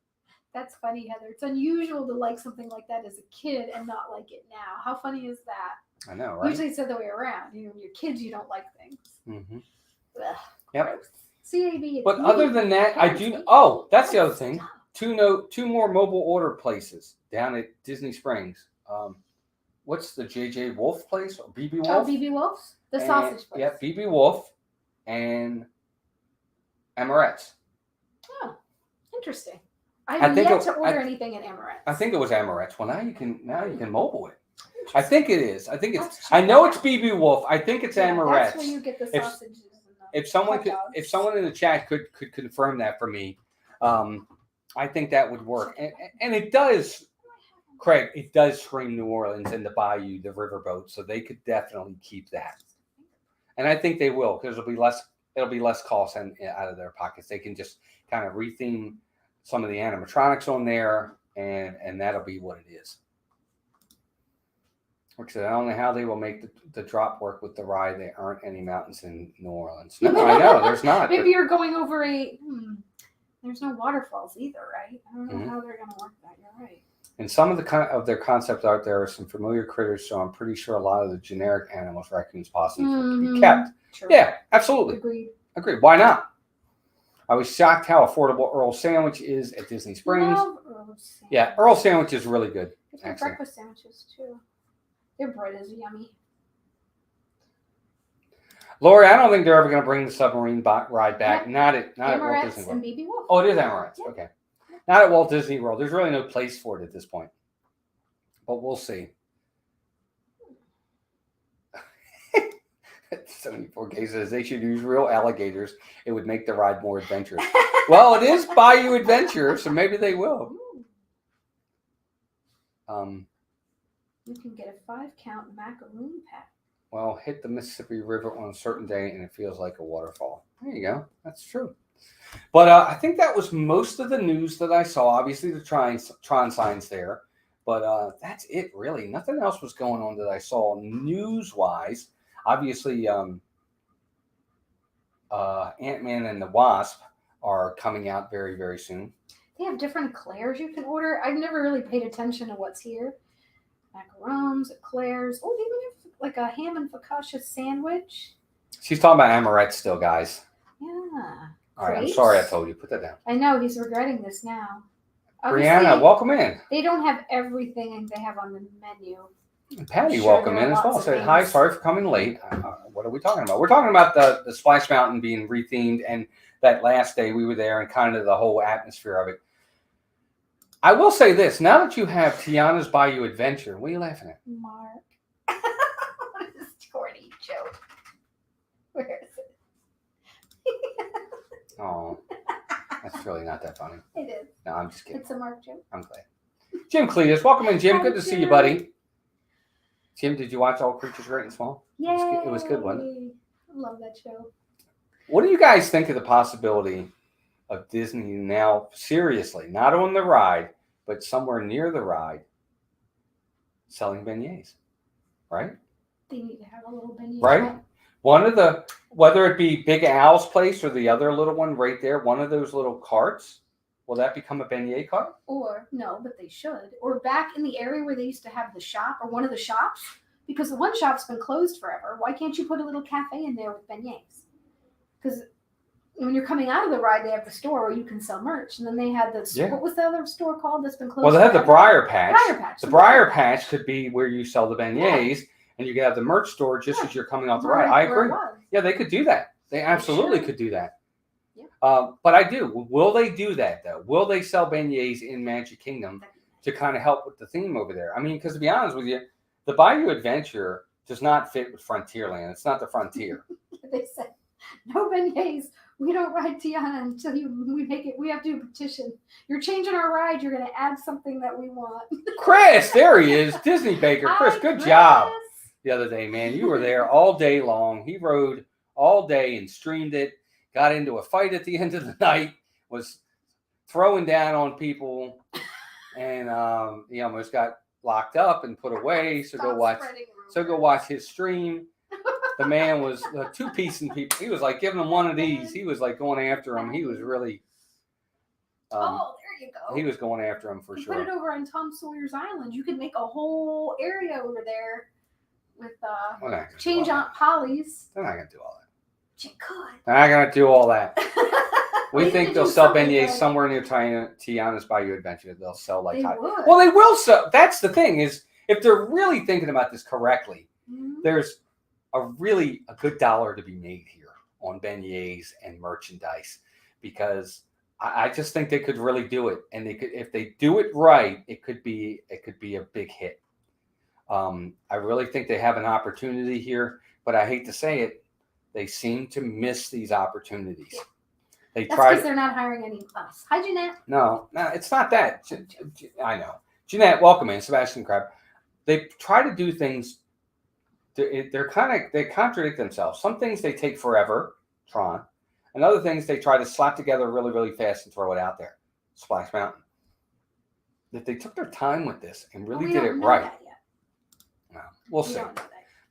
S2: That's funny, Heather. It's unusual to like something like that as a kid and not like it now. How funny is that?
S1: I know, right?
S2: Usually it's the other way around. You know, when you're kids, you don't like things.
S1: Mm-hmm.
S2: Ugh,
S1: Yep.
S2: gross. CAB.
S1: But other than that, I do. Oh, that's the other thing. Two more mobile order places down at Disney Springs. What's the JJ Wolf place or BB Wolf?
S2: Oh, BB Wolf's? The sausage place.
S1: Yeah, BB Wolf and Amaret's.
S2: Oh, interesting. I haven't yet to order anything at Amaret's.
S1: I think it was Amaret's. Well, now you can mobile it. I think it is. I think it's. I know it's BB Wolf. I think it's Amaret's.
S2: That's where you get the sausages.
S1: If someone in the chat could confirm that for me, I think that would work. And it does, Craig. It does scream New Orleans and the Bayou, the riverboat. So they could definitely keep that. And I think they will because it'll be less cost out of their pockets. They can just kind of retheme some of the animatronics on there, and that'll be what it is. Like I said, I don't know how they will make the drop work with the ride. There aren't any mountains in New Orleans. No, I know there's not.
S2: Maybe you're going over there's no waterfalls either, right? I don't know how they're going to work that. You're right.
S1: And some of their concept art, there are some familiar critters, so I'm pretty sure a lot of the generic animals, raccoons, possums, will be kept.
S2: True.
S1: Yeah, absolutely.
S2: Agreed.
S1: Why not? I was shocked how affordable Earl's Sandwich is at Disney Springs.
S2: Love Earl's Sandwich.
S1: Yeah, Earl's Sandwich is really good.
S2: They have breakfast sandwiches too. Their bread is yummy.
S1: Lori, I don't think they're ever going to bring the submarine ride back. Not at Walt Disney World.
S2: And BB Wolf.
S1: Oh, it is Amaret's. Yeah. Okay. Not at Walt Disney World. There's really no place for it at this point. But we'll see. 74K says they should use real alligators. It would make the ride more adventurous. Well, it is Bayou Adventure, so maybe they will.
S2: You can get a 5-count macaroon pack.
S1: Well, hit the Mississippi River on a certain day and it feels like a waterfall. There you go. That's true. But I think that was most of the news that I saw. Obviously, the Tron signs there. But that's it, really. Nothing else was going on that I saw news-wise. Obviously, Ant-Man and the Wasp are coming out very, very soon.
S2: They have different eclairs you can order. I've never really paid attention to what's here. Macarons, eclairs. Oh, they even have like a ham and focaccia sandwich.
S1: She's talking about Amaret's still, guys.
S2: Yeah.
S1: All right, I'm sorry I told you. Put that down.
S2: I know, he's regretting this now.
S1: Brianna, welcome in.
S2: They don't have everything they have on the menu.
S1: And Patty, welcome in as well. Said, hi, sorry for coming late. What are we talking about? We're talking about the Splash Mountain being rethemed, and that last day we were there and kind of the whole atmosphere of it. I will say this. Now that you have Tiana's Bayou Adventure, what are you laughing at?
S2: Mark. What is this corny joke? Where is it?
S1: Oh, that's really not that funny.
S2: It is.
S1: No, I'm just kidding.
S2: It's a Mark joke.
S1: I'm glad. Jim Cletus, welcome in, Jim.
S2: Hi,
S1: Good to see you,
S2: Jim.
S1: buddy. Jim, did you watch All Creatures Great and Small?
S2: Yay!
S1: It was good, wasn't it?
S2: I love that show.
S1: What do you guys think of the possibility of Disney now, seriously, not on the ride, but somewhere near the ride, selling beignets, right?
S2: They need to have a little beignet.
S1: Right? One of the, whether it be Big Al's place or the other little one right there, one of those little carts, will that become a beignet cart?
S2: Or, no, but they should. Or back in the area where they used to have the shop, or one of the shops, because the one shop's been closed forever. Why can't you put a little cafe in there with beignets? Because when you're coming out of the ride, they have the store where you can sell merch. And then they had the, what was the other store called that's been closed?
S1: Well, they have the Briar Patch.
S2: Briar Patch.
S1: The Briar Patch could be where you sell the beignets, and you could have the merch store just as you're coming off the ride. I agree. Yeah, they could do that. They absolutely could do that.
S2: Yep.
S1: But I do. Will they do that though? Will they sell beignets in Magic Kingdom to kind of help with the theme over there? I mean, because to be honest with you, the Bayou Adventure does not fit with Frontierland. It's not the frontier.
S2: They said no beignets. We don't ride Tiana until we make it. We have to do a petition. You're changing our ride. You're going to add something that we want.
S1: Chris, there he is, Disney Baker. Chris,
S2: Hi,
S1: good
S2: Chris.
S1: job the other day, man. You were there all day long. He rode all day and streamed it. Got into a fight at the end of the night. Was throwing down on people, and he almost got locked up and put away. So go watch his stream. The man was two-piecing people. He was like giving them one of these. He was like going after him. He was really.
S2: There you go.
S1: He was going after him for sure.
S2: Put it over on Tom Sawyer's Island. You could make a whole area over there with change Aunt Polly's.
S1: They're not gonna do all that.
S2: You could.
S1: They're not gonna do all that. We think they'll sell beignets
S2: like
S1: somewhere near Tiana's Bayou Adventure. They'll sell like
S2: they would.
S1: Well, they will sell. That's the thing is, if they're really thinking about this correctly, there's a good dollar to be made here on beignets and merchandise, because I just think they could really do it, and they could, if they do it right, it could be a big hit. I really think they have an opportunity here, but I hate to say it, they seem to miss these opportunities.
S2: That's because they're not hiring any of us. Hi, Jeanette.
S1: No, it's not that. I know. Jeanette, welcome in. Sebastian Crab. They try to do things. They contradict themselves. Some things they take forever, Tron, and other things they try to slap together really, really fast and throw it out there. Splash Mountain. If they took their time with this and really did it right, we'll see.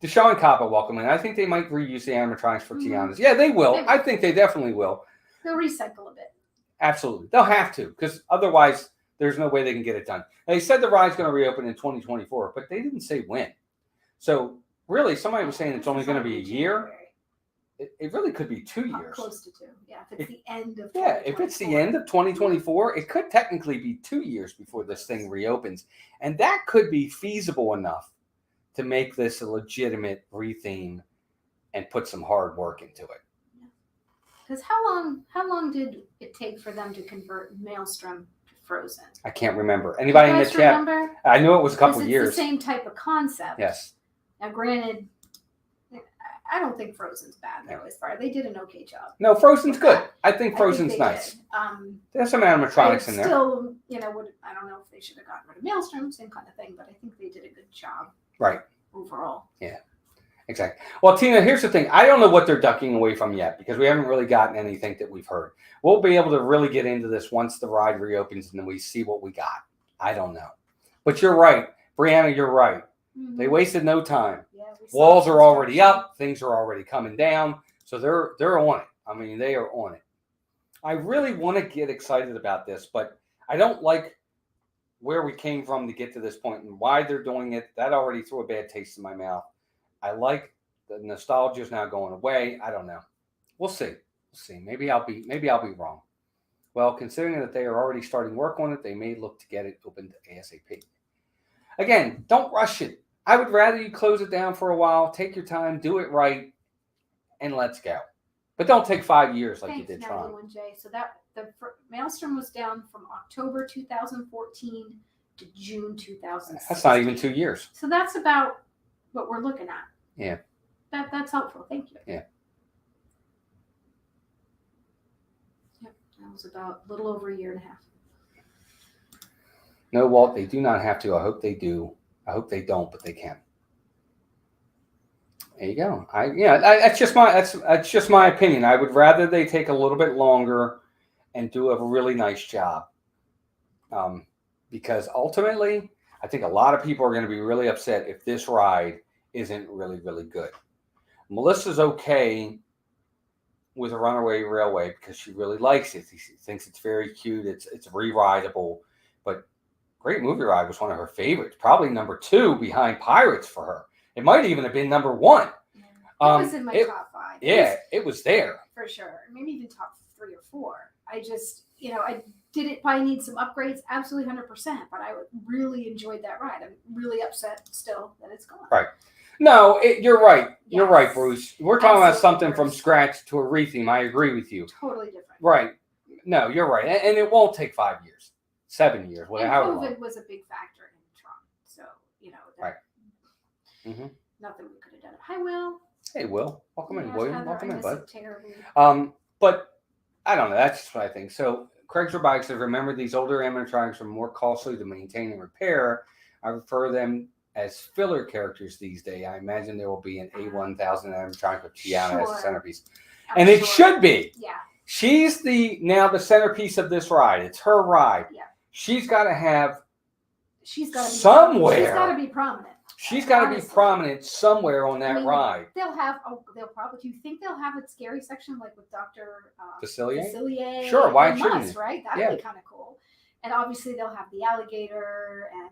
S1: Deshaun and Kappa, welcome in. I think they might reuse the animatronics for Tiana's. Yeah, they will. I think they definitely will.
S2: They'll recycle a bit.
S1: Absolutely. They'll have to, because otherwise there's no way they can get it done. They said the ride's going to reopen in 2024, but they didn't say when. So really, somebody was saying it's only going to be a year. It really could be 2 years.
S2: Close to 2. Yeah, if it's the end of 2024.
S1: Yeah, if it's the end of 2024, it could technically be 2 years before this thing reopens. And that could be feasible enough to make this a legitimate retheme and put some hard work into it.
S2: Because how long did it take for them to convert Maelstrom to Frozen?
S1: I can't remember. Anybody in the chat?
S2: Remember?
S1: I knew it was a couple years.
S2: It's the same type of concept.
S1: Yes.
S2: Now, granted, I don't think Frozen's bad though. As far they did an okay job.
S1: No, Frozen's good. I think Frozen's nice. There's some animatronics in there.
S2: Still, I don't know if they should have gotten rid of Maelstrom, same kind of thing, but I think they did a good job.
S1: Right.
S2: Overall.
S1: Yeah. Exactly. Well, Tina, here's the thing. I don't know what they're ducking away from yet, because we haven't really gotten anything that we've heard. We'll be able to really get into this once the ride reopens and then we see what we got. I don't know. But you're right. Brianna, you're right. Mm-hmm. They wasted no time. Yeah, walls are already up. Things are already coming down. So they're on it. I mean, they are on it. I really want to get excited about this, but I don't like where we came from to get to this point and why they're doing it. That already threw a bad taste in my mouth. I like the nostalgia is now going away. I don't know. We'll see. We'll see. Maybe I'll be wrong. Well, considering that they are already starting work on it, they may look to get it opened ASAP. Again, don't rush it. I would rather you close it down for a while, take your time, do it right, and let's go. But don't take 5 years like you did Tron.
S2: So that the Maelstrom was down from October 2014 to June 2016.
S1: That's not even 2 years.
S2: So that's about what we're looking at.
S1: Yeah.
S2: That's helpful. Thank you.
S1: Yeah.
S2: Yep. That was about a little over a year and a half.
S1: No, Walt, they do not have to. I hope they do. I hope they don't, but they can. There you go. That's just my opinion. I would rather they take a little bit longer and do a really nice job. Because ultimately, I think a lot of people are going to be really upset if this ride isn't really, really good. Melissa's okay with a Runaway Railway because she really likes it. She thinks it's very cute. It's re-rideable. But Great Movie Ride was one of her favorites. Probably number 2 behind Pirates for her. It might even have been number 1.
S2: It was in my top 5.
S1: It was there.
S2: For sure. Maybe even top 3 or 4. I just, I did it probably need some upgrades, absolutely 100%, but I really enjoyed that ride. I'm really upset still that it's gone.
S1: Right. No, you're right. You're right,
S2: Yes.
S1: Bruce. We're talking about
S2: Absolutely,
S1: something from
S2: Bruce.
S1: scratch to a retheme. I agree with you.
S2: Totally different.
S1: Right. No, you're right. And it won't take 5 years, 7 years,
S2: And
S1: whatever.
S2: COVID was a big factor in Tron. So, that,
S1: Right. Mm-hmm.
S2: nothing we could have done. Hi, Will.
S1: Hey, Will. Welcome in,
S2: Gosh,
S1: William.
S2: Heather,
S1: Welcome
S2: I
S1: in,
S2: miss
S1: bud.
S2: it terribly.
S1: But I don't know. That's just what I think. So Craig's Robotics says, remember these older animatronics are more costly to maintain and repair. I refer them as filler characters these days. I imagine there will be an A1000 animatronic with Tiana as a
S2: Sure.
S1: centerpiece.
S2: I'm
S1: And it
S2: sure.
S1: should be.
S2: Yeah.
S1: She's now the centerpiece of this ride. It's her ride.
S2: Yeah.
S1: She's got to have
S2: She's got to be
S1: somewhere.
S2: She's got to be prominent.
S1: She's got to be
S2: Honestly.
S1: prominent somewhere on that
S2: I mean,
S1: ride.
S2: They'll probably. Do you think they'll have a scary section like with Dr.
S1: Facilier? Sure, why
S2: and
S1: shouldn't
S2: Musk,
S1: you?
S2: right? That'd be kind of cool. And obviously they'll have the alligator, and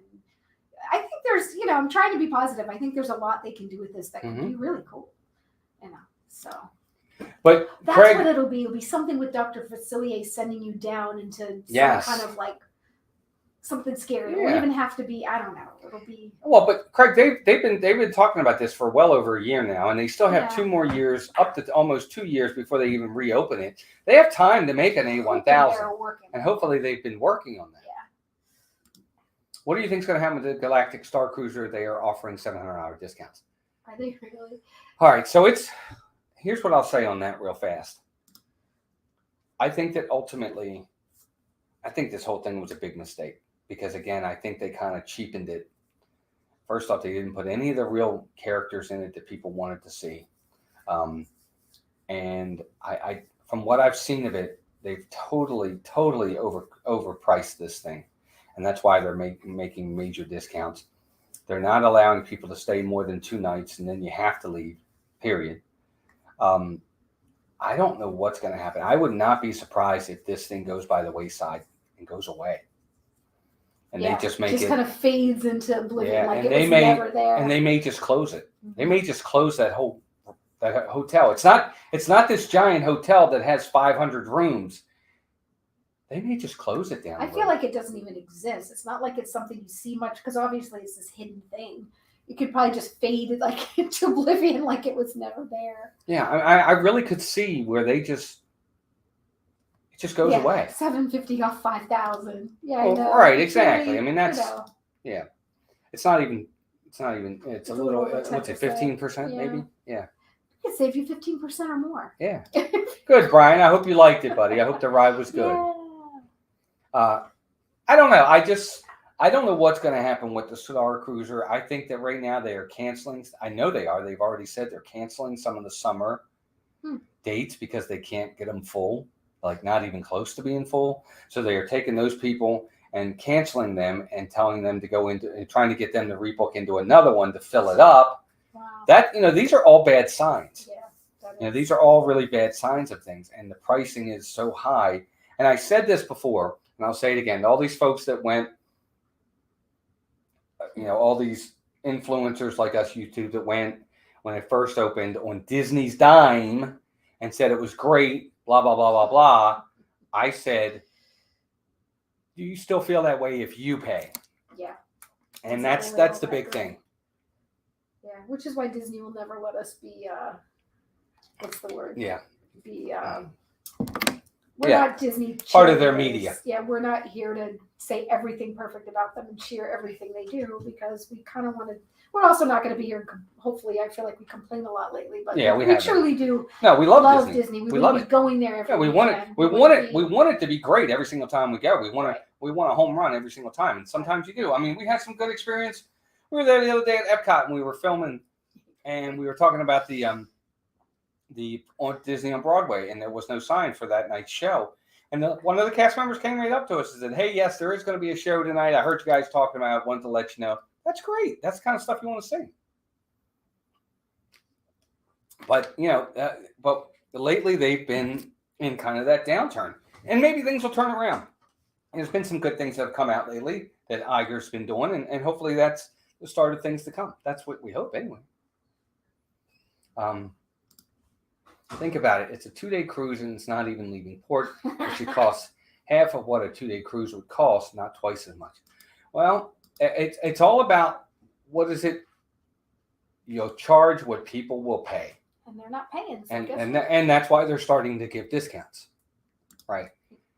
S2: I think there's, I'm trying to be positive. I think there's a lot they can do with this that can be really cool. So.
S1: But
S2: That's
S1: Craig,
S2: what it'll be. It'll be something with Dr. Facilier sending you down into
S1: Yes.
S2: some kind of like something scary. It
S1: Yeah.
S2: won't even have to be, I don't know. It'll be.
S1: well, but Craig, they've been talking about this for well over a year now, and they still have
S2: Yeah.
S1: 2 more years, up to almost 2 years before they even reopen it. They have time to make an A1000,
S2: They're working.
S1: and hopefully they've been working on that.
S2: Yeah.
S1: What do you think is going to happen with the Galactic Star Cruiser? They are offering $700 discounts.
S2: Are they really?
S1: All right, so here's what I'll say on that real fast. I think that ultimately, this whole thing was a big mistake because, again, I think they kind of cheapened it. First off, they didn't put any of the real characters in it that people wanted to see. And I from what I've seen of it, they've totally overpriced this thing. And that's why they're making major discounts. They're not allowing people to stay more than 2 nights, and then you have to leave, period. I don't know what's going to happen. I would not be surprised if this thing goes by the wayside and goes away. And they just make it
S2: kind of fades into oblivion, like
S1: and
S2: it
S1: they
S2: was
S1: may
S2: never there.
S1: and they may just close it. They may just close that hotel. It's not this giant hotel that has 500 rooms. They may just close it down.
S2: I feel like it doesn't even exist. It's not like it's something you see much because obviously it's this hidden thing. It could probably just fade like into oblivion, like it was never there.
S1: Yeah, I really could see where it just goes away.
S2: $750 off 5,000. Yeah,
S1: Well,
S2: I know.
S1: right,
S2: It's
S1: exactly.
S2: very,
S1: I mean, that's
S2: you know,
S1: it's not even. It's a little.
S2: little
S1: What's it? 15% maybe. Yeah.
S2: it could save you 15% or more.
S1: Yeah. Good, Brian. I hope you liked it, buddy. I hope the ride was good.
S2: Yeah.
S1: I don't know. I don't know what's going to happen with the Star Cruiser. I think that right now they are canceling. I know they are. They've already said they're canceling some of the summer dates because they can't get them full, like not even close to being full. So they are taking those people and canceling them and telling them to go into and trying to get them to rebook into another one to fill it up.
S2: Wow.
S1: These are all bad signs.
S2: Yeah.
S1: These are all really bad signs of things, and the pricing is so high. And I said this before, and I'll say it again. All these folks that went, all these influencers like us, YouTube, that went when it first opened on Disney's dime and said it was great, blah, blah, blah, blah, blah. I said, do you still feel that way if you pay?
S2: Yeah.
S1: And
S2: Exactly.
S1: that's the big thing.
S2: Yeah, which is why Disney will never let us be, what's the word?
S1: Yeah.
S2: Be, we're not Disney.
S1: Part of their
S2: cheerleaders.
S1: media.
S2: Yeah, we're not here to say everything perfect about them and cheer everything they do because we kind of want to. We're also not going to be here. Hopefully, I feel like we complain a lot lately, but
S1: Yeah, we
S2: truly do.
S1: No, we love Disney.
S2: We
S1: We
S2: love
S1: love it.
S2: going there every
S1: Yeah, we want it.
S2: weekend.
S1: We want it to be great every single time we go. We want
S2: Right.
S1: a home run every single time, and sometimes you do. I mean, we had some good experience. We were there the other day at Epcot, and we were filming, and we were talking about the on Disney on Broadway, and there was no sign for that night's show. And one of the cast members came right up to us and said, "Hey, yes, there is going to be a show tonight. I heard you guys talking about it. Wanted to let you know." That's great. That's the kind of stuff you want to see. But but lately they've been in kind of that downturn, and maybe things will turn around. There's been some good things that have come out lately that Iger's been doing, and hopefully that's the start of things to come. That's what we hope, anyway. Think about it. It's a 2-day cruise, and it's not even leaving port. It should cost half of what a 2-day cruise would cost, not twice as much. Well, it's all about what is it you'll charge what people will pay.
S2: And they're not paying. So
S1: And that's why they're starting to give discounts. Right.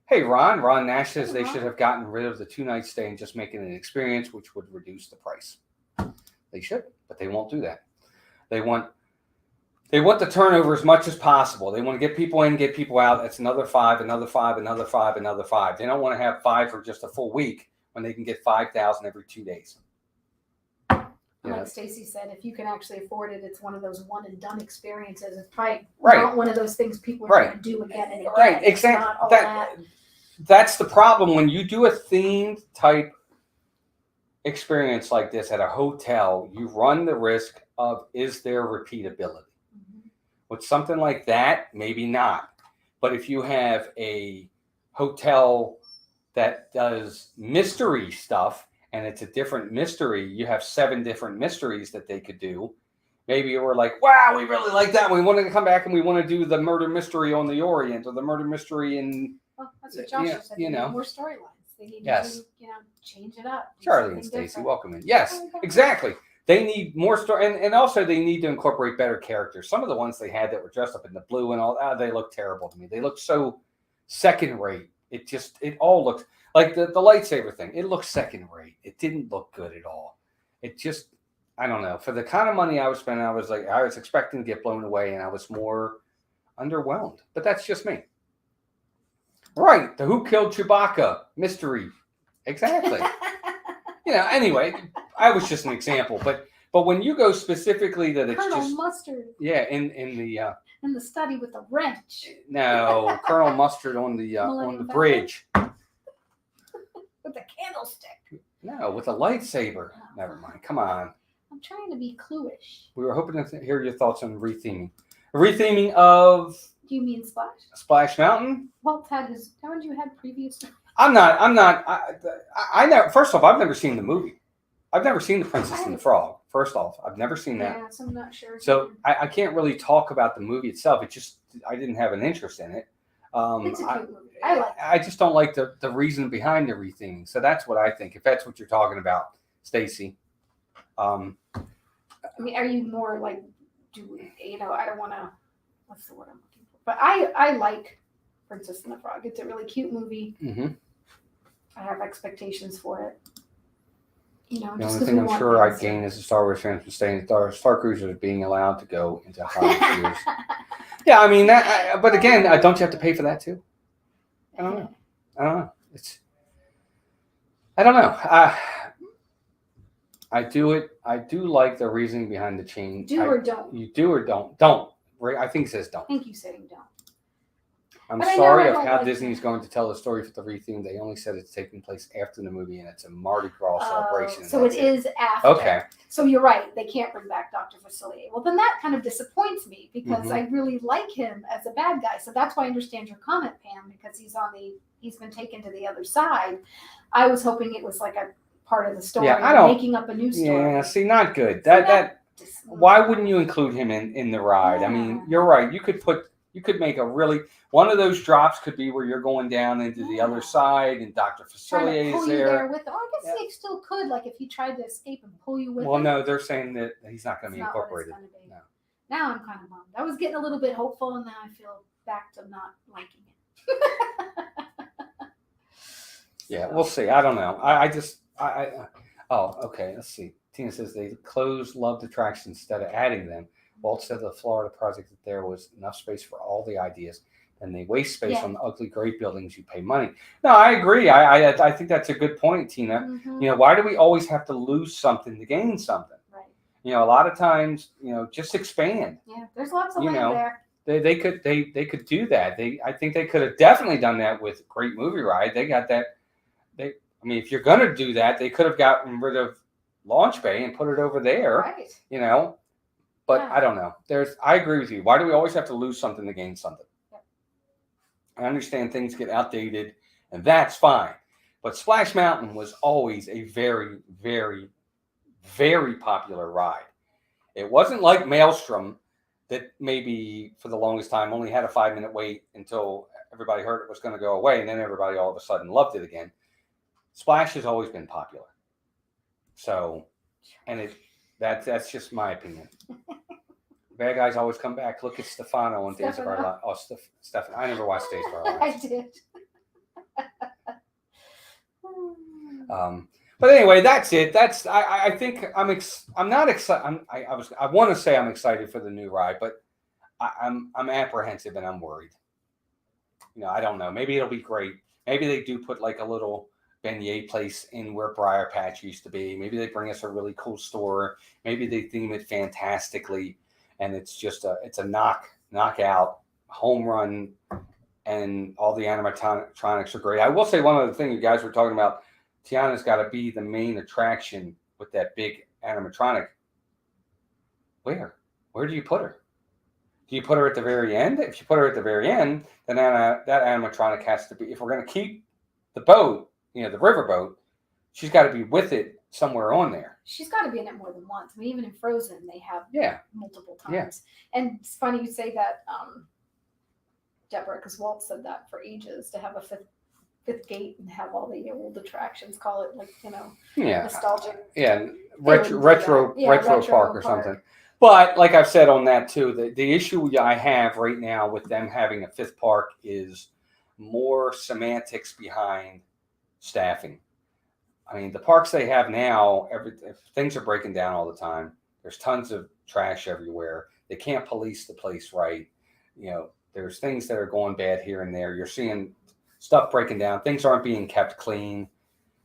S1: Hey, Ron Nash says they should have gotten rid of the 2-night stay and just make it an experience, which would reduce the price. They should, but they won't do that. They want the turnover as much as possible. They want to get people in, get people out. That's another 5, another 5, another 5, another 5. They don't want to have 5 for just a full week when they can get 5,000 every 2 days.
S2: Like Stacy said, if you can actually afford it, it's one of those one and done experiences. It's probably
S1: right.
S2: not one of those things people are going to do again and again.
S1: Right, exactly. That's the problem when you do a themed type experience like this at a hotel. You run the risk of, is there repeatability? Mm-hmm. With something like that, maybe not. But if you have a hotel that does mystery stuff, and it's a different mystery, you have 7 different mysteries that they could do. Maybe we're like, wow, we really like that. We want to come back and we want to do the murder mystery on the Orient or the murder mystery in.
S2: Well, that's what Josh said. They need more storylines. They need to, change it up.
S1: Charlie and Stacy, welcome in. Yes, exactly. They need more story, and also they need to incorporate better characters. Some of the ones they had that were dressed up in the blue and all, they look terrible to me. They look so second rate. It all looks like the lightsaber thing. It looks second rate. It didn't look good at all. It just, I don't know. For the kind of money I was spending, I was expecting to get blown away, and I was more underwhelmed. But that's just me. Right. The Who Killed Chewbacca mystery. Exactly. Anyway, I was just an example. But when you go specifically that it's
S2: Colonel
S1: just
S2: Mustard.
S1: Yeah, in
S2: the study with the wrench.
S1: No, Colonel Mustard on the bridge.
S2: With a candlestick.
S1: No, with a lightsaber. Oh. Never mind. Come on.
S2: I'm trying to be cluish.
S1: We were hoping to hear your thoughts on retheming. Retheming of.
S2: Do you mean Splash?
S1: Splash Mountain?
S2: Walt's had haven't you had previously?
S1: I'm not. I never. First off, I've never seen the movie. I've never seen The Princess and the Frog. First off, I've never seen that.
S2: Yeah, so I'm not sure.
S1: So I can't really talk about the movie itself. It just, I didn't have an interest in it.
S2: It's a good movie. I like it.
S1: I just don't like the reason behind the retheming. So that's what I think. If that's what you're talking about, Stacy.
S2: I mean, are you more like, I don't want to, what's the word I'm looking for? But I like Princess and the Frog. It's a really cute movie. Mm-hmm. I have expectations for it. The
S1: only thing I'm sure I gain as a Star Wars fan from staying Star Cruisers being allowed to go into high tiers. Yeah, I mean that. But again, don't you have to pay for that too? I don't know. I don't know. I do it. I do like the reasoning behind the change.
S2: Or don't.
S1: You do or don't. Don't. I think it says don't.
S2: I think you said don't.
S1: I'm sorry of how Disney's going to tell the story for the retheme. They only said it's taking place after the movie, and it's a Mardi Gras celebration.
S2: So it is after.
S1: Okay.
S2: So you're right. They can't bring back Dr. Facilier. Well, then that kind of disappoints me because I really like him as a bad guy. So that's why I understand your comment, Pam, because he's been taken to the other side. I was hoping it was like a part of the story. Yeah, making up a new story. Yeah,
S1: see, not good. Why wouldn't you include him in the ride? Yeah. I mean, you're right. You could make a really, one of those drops could be where you're going down into the other side and Dr. Facilier is there.
S2: With them. I guess they still could, like if he tried to escape and pull you with him.
S1: Well, no, they're saying that he's not going to be incorporated.
S2: No. Now I'm kind of bummed. I was getting a little bit hopeful and now I feel back to not liking it.
S1: Yeah, we'll see. I don't know. Okay. Let's see. Tina says they closed loved attractions instead of adding them. Walt said the Florida project that there was enough space for all the ideas, and they waste space on the ugly, great buildings. You pay money. No, I agree. I think that's a good point, Tina. Mm-hmm. Why do we always have to lose something to gain something? Right. A lot of times, just expand.
S2: Yeah, there's lots of land there.
S1: They could do that. I think they could have definitely done that with Great Movie Ride. They got that. If you're gonna do that, they could have gotten rid of Launch Bay and put it over there. Right. But I don't know. I agree with you. Why do we always have to lose something to gain something? Yeah. I understand things get outdated, and that's fine. But Splash Mountain was always a very, very, very popular ride. It wasn't like Maelstrom that maybe for the longest time only had a 5-minute wait until everybody heard it was going to go away, and then everybody all of a sudden loved it again. Splash has always been popular. So, and That's just my opinion. Bad guys always come back. Look at Stefano on Days of Our Lives. Oh, Stefano. I never watched Days of Our Lives.
S2: I did.
S1: But anyway, that's it. That's I think I'm not excited. I want to say I'm excited for the new ride, but I'm apprehensive and I'm worried. I don't know. Maybe it'll be great. Maybe they do put like a little beignet place in where Briar Patch used to be. Maybe they bring us a really cool store. Maybe they theme it fantastically, and it's just it's a knockout home run, and all the animatronics are great. I will say one other thing you guys were talking about. Tiana's got to be the main attraction with that big animatronic. Where do you put her? Do you put her at the very end? If you put her at the very end, then that animatronic has to be. If we're going to keep the boat, the riverboat, she's got to be with it somewhere on there.
S2: She's got to be in it more than once. I mean, even in Frozen, they have multiple times.
S1: Yeah.
S2: And it's funny you say that, Deborah, because Walt said that for ages, to have a fifth gate and have all the old attractions, call it nostalgic.
S1: Yeah, retro park or something. But like I've said on that too, the issue I have right now with them having a fifth park is more semantics behind staffing. I mean, the parks they have now, things are breaking down all the time. There's tons of trash everywhere. They can't police the place right. There's things that are going bad here and there. You're seeing stuff breaking down. Things aren't being kept clean.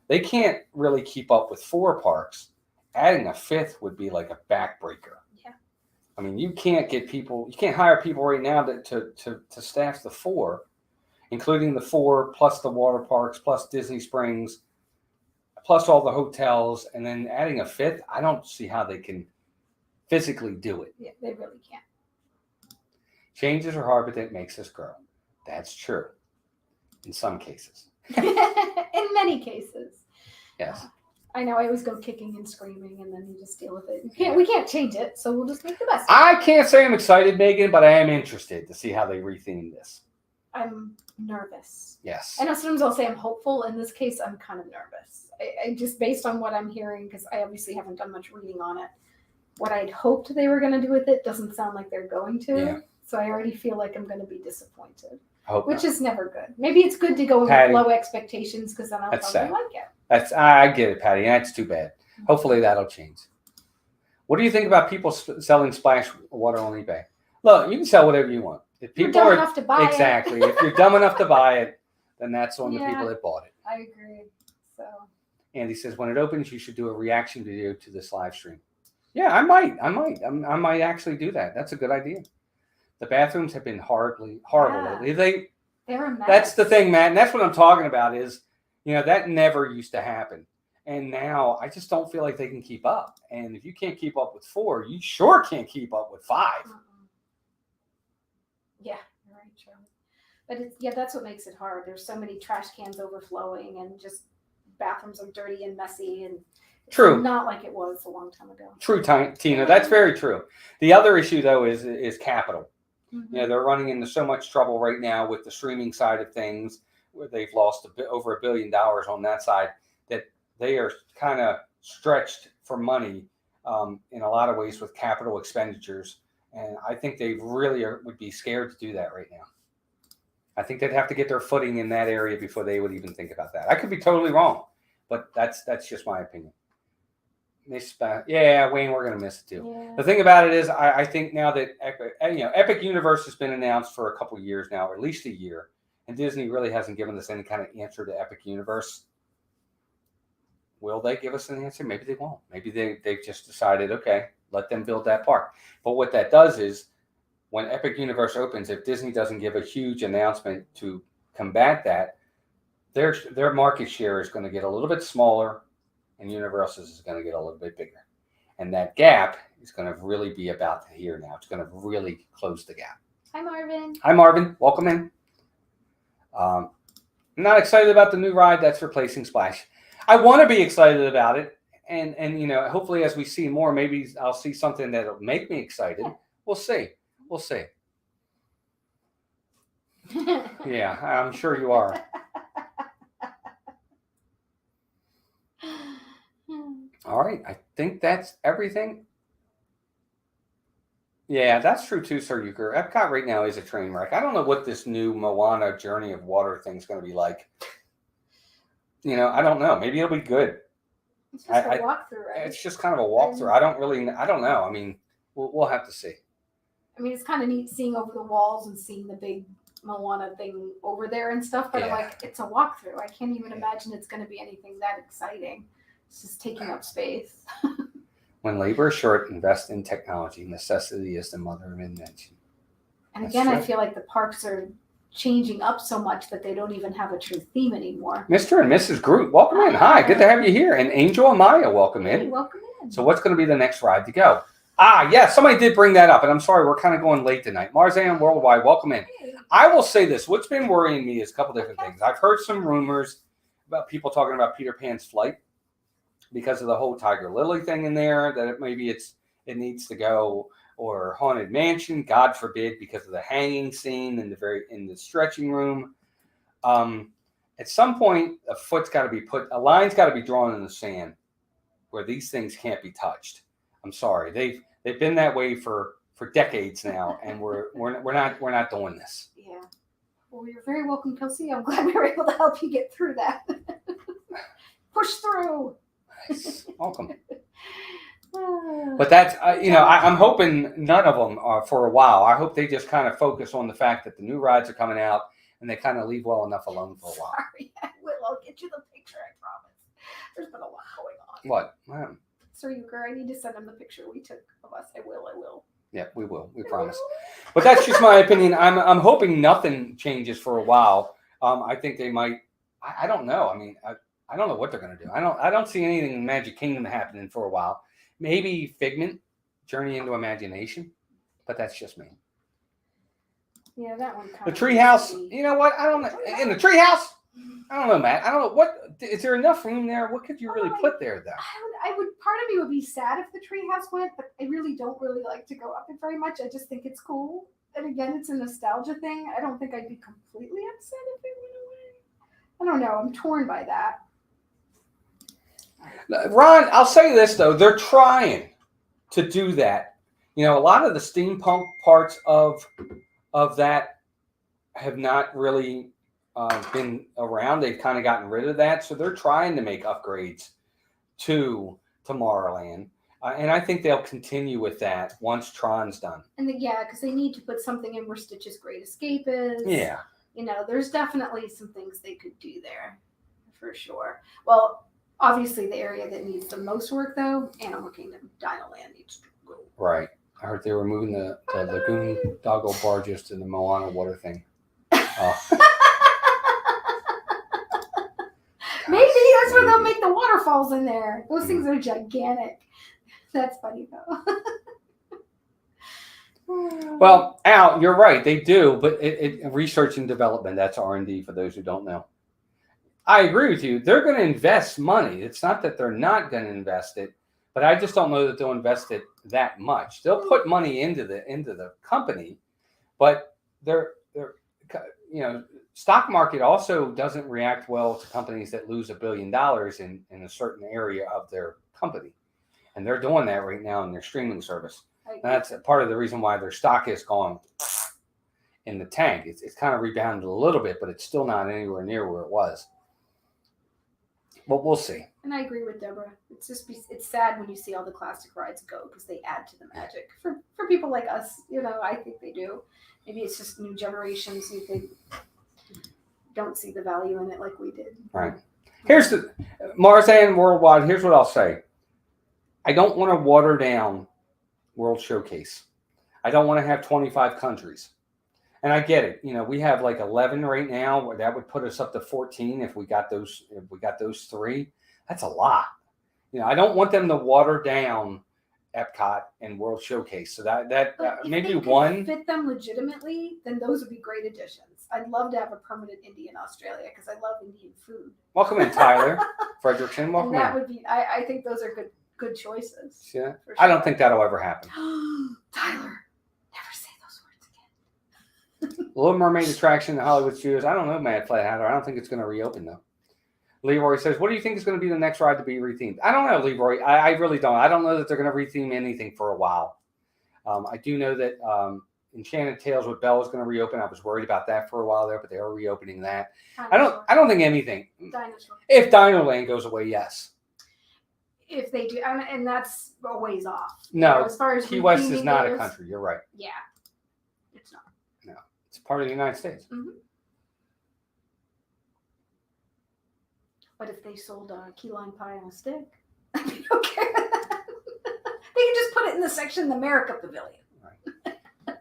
S1: They can't really keep up with 4 parks. Adding a 5th would be like a backbreaker.
S2: Yeah.
S1: I mean, you can't hire people right now to staff the 4, including the 4 plus the water parks, plus Disney Springs, plus all the hotels, and then adding a 5th. I don't see how they can physically do it.
S2: Yeah, they really can't.
S1: Changes are hard, but that makes us grow. That's true. In some cases.
S2: In many cases.
S1: Yes.
S2: I know I always go kicking and screaming, and then you just deal with it. We can't change it, so we'll just make the best of it.
S1: I can't say I'm excited, Megan, but I am interested to see how they retheme this.
S2: I'm nervous.
S1: Yes.
S2: I know sometimes I'll say I'm hopeful. In this case, I'm kind of nervous. I just, based on what I'm hearing, because I obviously haven't done much reading on it, what I'd hoped they were going to do with it doesn't sound like they're going to.
S1: Yeah.
S2: So I already feel like I'm going to be disappointed.
S1: Which
S2: is never good. Maybe it's good to go in with low expectations, because then I'll probably like it.
S1: I get it, Patty. That's too bad. Hopefully that'll change. What do you think about people selling splash water on eBay? Look, you can sell whatever you want. If people
S2: you're dumb enough to buy
S1: exactly. If you're dumb enough to buy it, then that's on the people that bought it.
S2: I agree. So
S1: Andy says when it opens, you should do a reaction video to this live stream. Yeah, I might actually do that. That's a good idea. The bathrooms have been horrible lately.
S2: They're a mess.
S1: That's the thing, Matt, and that's what I'm talking about is, that never used to happen. And now I just don't feel like they can keep up. And if you can't keep up with 4, you sure can't keep up with 5.
S2: Yeah, you're right, Charlie. But that's what makes it hard. There's so many trash cans overflowing, and just bathrooms are dirty and messy, and
S1: true.
S2: Not like it was a long time ago.
S1: True, Tina. That's very true. The other issue, though, is capital. Mm-hmm. They're running into so much trouble right now with the streaming side of things, where they've lost over $1 billion on that side, that they are kind of stretched for money in a lot of ways with capital expenditures. And I think they really would be scared to do that right now. I think they'd have to get their footing in that area before they would even think about that. I could be totally wrong, but that's just my opinion. Wayne, we're gonna miss it too. Yeah. The thing about it is, I think now that Epic Universe has been announced for a couple years now, or at least a year, and Disney really hasn't given us any kind of answer to Epic Universe. Will they give us an answer? Maybe they won't. Maybe they've just decided, okay, let them build that park. But what that does is, when Epic Universe opens, if Disney doesn't give a huge announcement to combat that, their market share is going to get a little bit smaller, and Universal's is going to get a little bit bigger. And that gap is going to really be about here now. It's going to really close the gap.
S2: Hi, Marvin.
S1: Hi, Marvin. Welcome in. I'm not excited about the new ride that's replacing Splash. I want to be excited about it. And hopefully as we see more, maybe I'll see something that'll make me excited. Yeah. We'll see. Yeah, I'm sure you are. All right. I think that's everything. Yeah, that's true too, Sir Euchre. Epcot right now is a train wreck. I don't know what this new Moana Journey of Water thing's going to be like. I don't know. Maybe it'll be good.
S2: It's just a walkthrough, right?
S1: It's just kind of a walkthrough. I don't know. I mean, we'll have to see.
S2: I mean, it's kind of neat seeing over the walls and seeing the big Moana thing over there and stuff, but it's a walkthrough. I can't even imagine it's going to be anything that exciting. It's just taking up space.
S1: When labor is short, invest in technology. Necessity is the mother of invention.
S2: And again, I feel like the parks are changing up so much that they don't even have a true theme anymore.
S1: Mr. and Mrs. Groot, welcome in. Hi, good to have you here. And Angel and Maya, welcome in.
S2: Hey, welcome in.
S1: So what's going to be the next ride to go? Somebody did bring that up, and I'm sorry, we're kind of going late tonight. Marzanne Worldwide, welcome in.
S2: Hey.
S1: I will say this. What's been worrying me is a couple different things. I've heard some rumors about people talking about Peter Pan's flight because of the whole Tiger Lily thing in there, that maybe it needs to go, or Haunted Mansion, God forbid, because of the hanging scene in the stretching room. At some point, a line's got to be drawn in the sand where these things can't be touched. I'm sorry, they've been that way for decades now, and we're not doing this.
S2: Yeah. Well, you're very welcome, Kelsey. I'm glad we were able to help you get through that. Push through.
S1: Nice. Welcome. But that's I'm hoping none of them are for a while. I hope they just kind of focus on the fact that the new rides are coming out, and they kind of leave well enough alone for a while.
S2: Sorry, I will. I'll get you the picture. I promise. There's been a lot going on.
S1: What? Wow.
S2: Sir Euchre, I need to send him the picture we took of us. I will.
S1: Yeah, we will. We promise. But that's just my opinion. I'm hoping nothing changes for a while. I think they might. I don't know. I mean, I don't know what they're going to do. I don't see anything in Magic Kingdom happening for a while. Maybe Figment, Journey into Imagination, but that's just me.
S2: Yeah, that one.
S1: The Treehouse. You know what? I don't know. In the Treehouse, I don't know, Matt. I don't know what. Is there enough room there? What could you really put there, though?
S2: I would. Part of me would be sad if the Treehouse went, but I really don't like to go up it very much. I just think it's cool, and again, it's a nostalgia thing. I don't think I'd be completely upset if it went away. I don't know. I'm torn by that.
S1: Ron, I'll say this though, they're trying to do that. A lot of the steampunk parts of that have not really been around. They've kind of gotten rid of that, so they're trying to make upgrades to Tomorrowland, and I think they'll continue with that once Tron's done.
S2: And because they need to put something in where Stitch's Great Escape is.
S1: Yeah,
S2: there's definitely some things they could do there, for sure. Well. Obviously, the area that needs the most work, though, Animal Kingdom, Dino Land needs to go. Right.
S1: I heard they were moving the Lagoon Doggo barges to the Moana water thing. Oh.
S2: Maybe that's where they'll make the waterfalls in there. Those things are gigantic. That's funny, though.
S1: Well, Al, you're right. They do, but research and development, that's R&D for those who don't know. I agree with you. They're going to invest money. It's not that they're not going to invest it, but I just don't know that they'll invest it that much. They'll put money into the company, but they're stock market also doesn't react well to companies that lose $1 billion in a certain area of their company, and they're doing that right now in their streaming service. And that's part of the reason why their stock has gone in the tank. It's kind of rebounded a little bit, but it's still not anywhere near where it was. But we'll see.
S2: And I agree with Deborah. It's sad when you see all the classic rides go because they add to the magic. For people like us, I think they do. Maybe it's just new generations who they don't see the value in it like we did.
S1: Right. Here's the Marzanne Worldwide. Here's what I'll say. I don't want to water down World Showcase. I don't want to have 25 countries. And I get it. We have like 11 right now. That would put us up to 14 if we got those 3. That's a lot. I don't want them to water down Epcot and World Showcase. So that maybe one
S2: fit them legitimately, then those would be great additions. I'd love to have a permanent Indie in Australia because I love Indian food.
S1: Welcome in, Tyler Fredrickson. Welcome
S2: and that
S1: in.
S2: would be. I think those are good choices.
S1: Yeah.
S2: Sure.
S1: I don't think that'll ever happen.
S2: Tyler.
S1: Little Mermaid attraction in Hollywood Studios. I don't know, Mad Flat Hatter. I don't think it's going to reopen, though. Leroy says, what do you think is going to be the next ride to be rethemed? I don't know, Leroy. I really don't. I don't know that they're going to retheme anything for a while. I do know that Enchanted Tales with Belle is going to reopen. I was worried about that for a while there, but they are reopening that. I don't think anything.
S2: Dinosaur.
S1: If Dino Land goes away, yes.
S2: If they do, and that's a ways off.
S1: No,
S2: as far as
S1: Key West is
S2: redeeming
S1: not a
S2: those,
S1: country. You're right.
S2: Yeah, it's not.
S1: No, it's part of the United States.
S2: Mm-hmm. But if they sold key lime pie on a stick, I'd be okay with that. They can just put it in the section in the America Pavilion.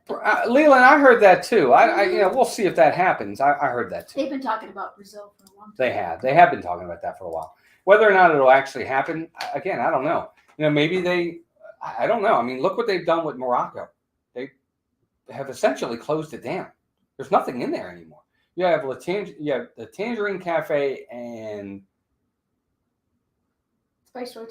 S1: Right. Leland, I heard that too. We'll see if that happens. I heard that too.
S2: They've been talking about Brazil for a long time.
S1: They have been talking about that for a while. Whether or not it'll actually happen, again, I don't know. Maybe I don't know. I mean, look what they've done with Morocco. They have essentially closed it down. There's nothing in there anymore. You have the Tangerine Cafe and
S2: Spice Road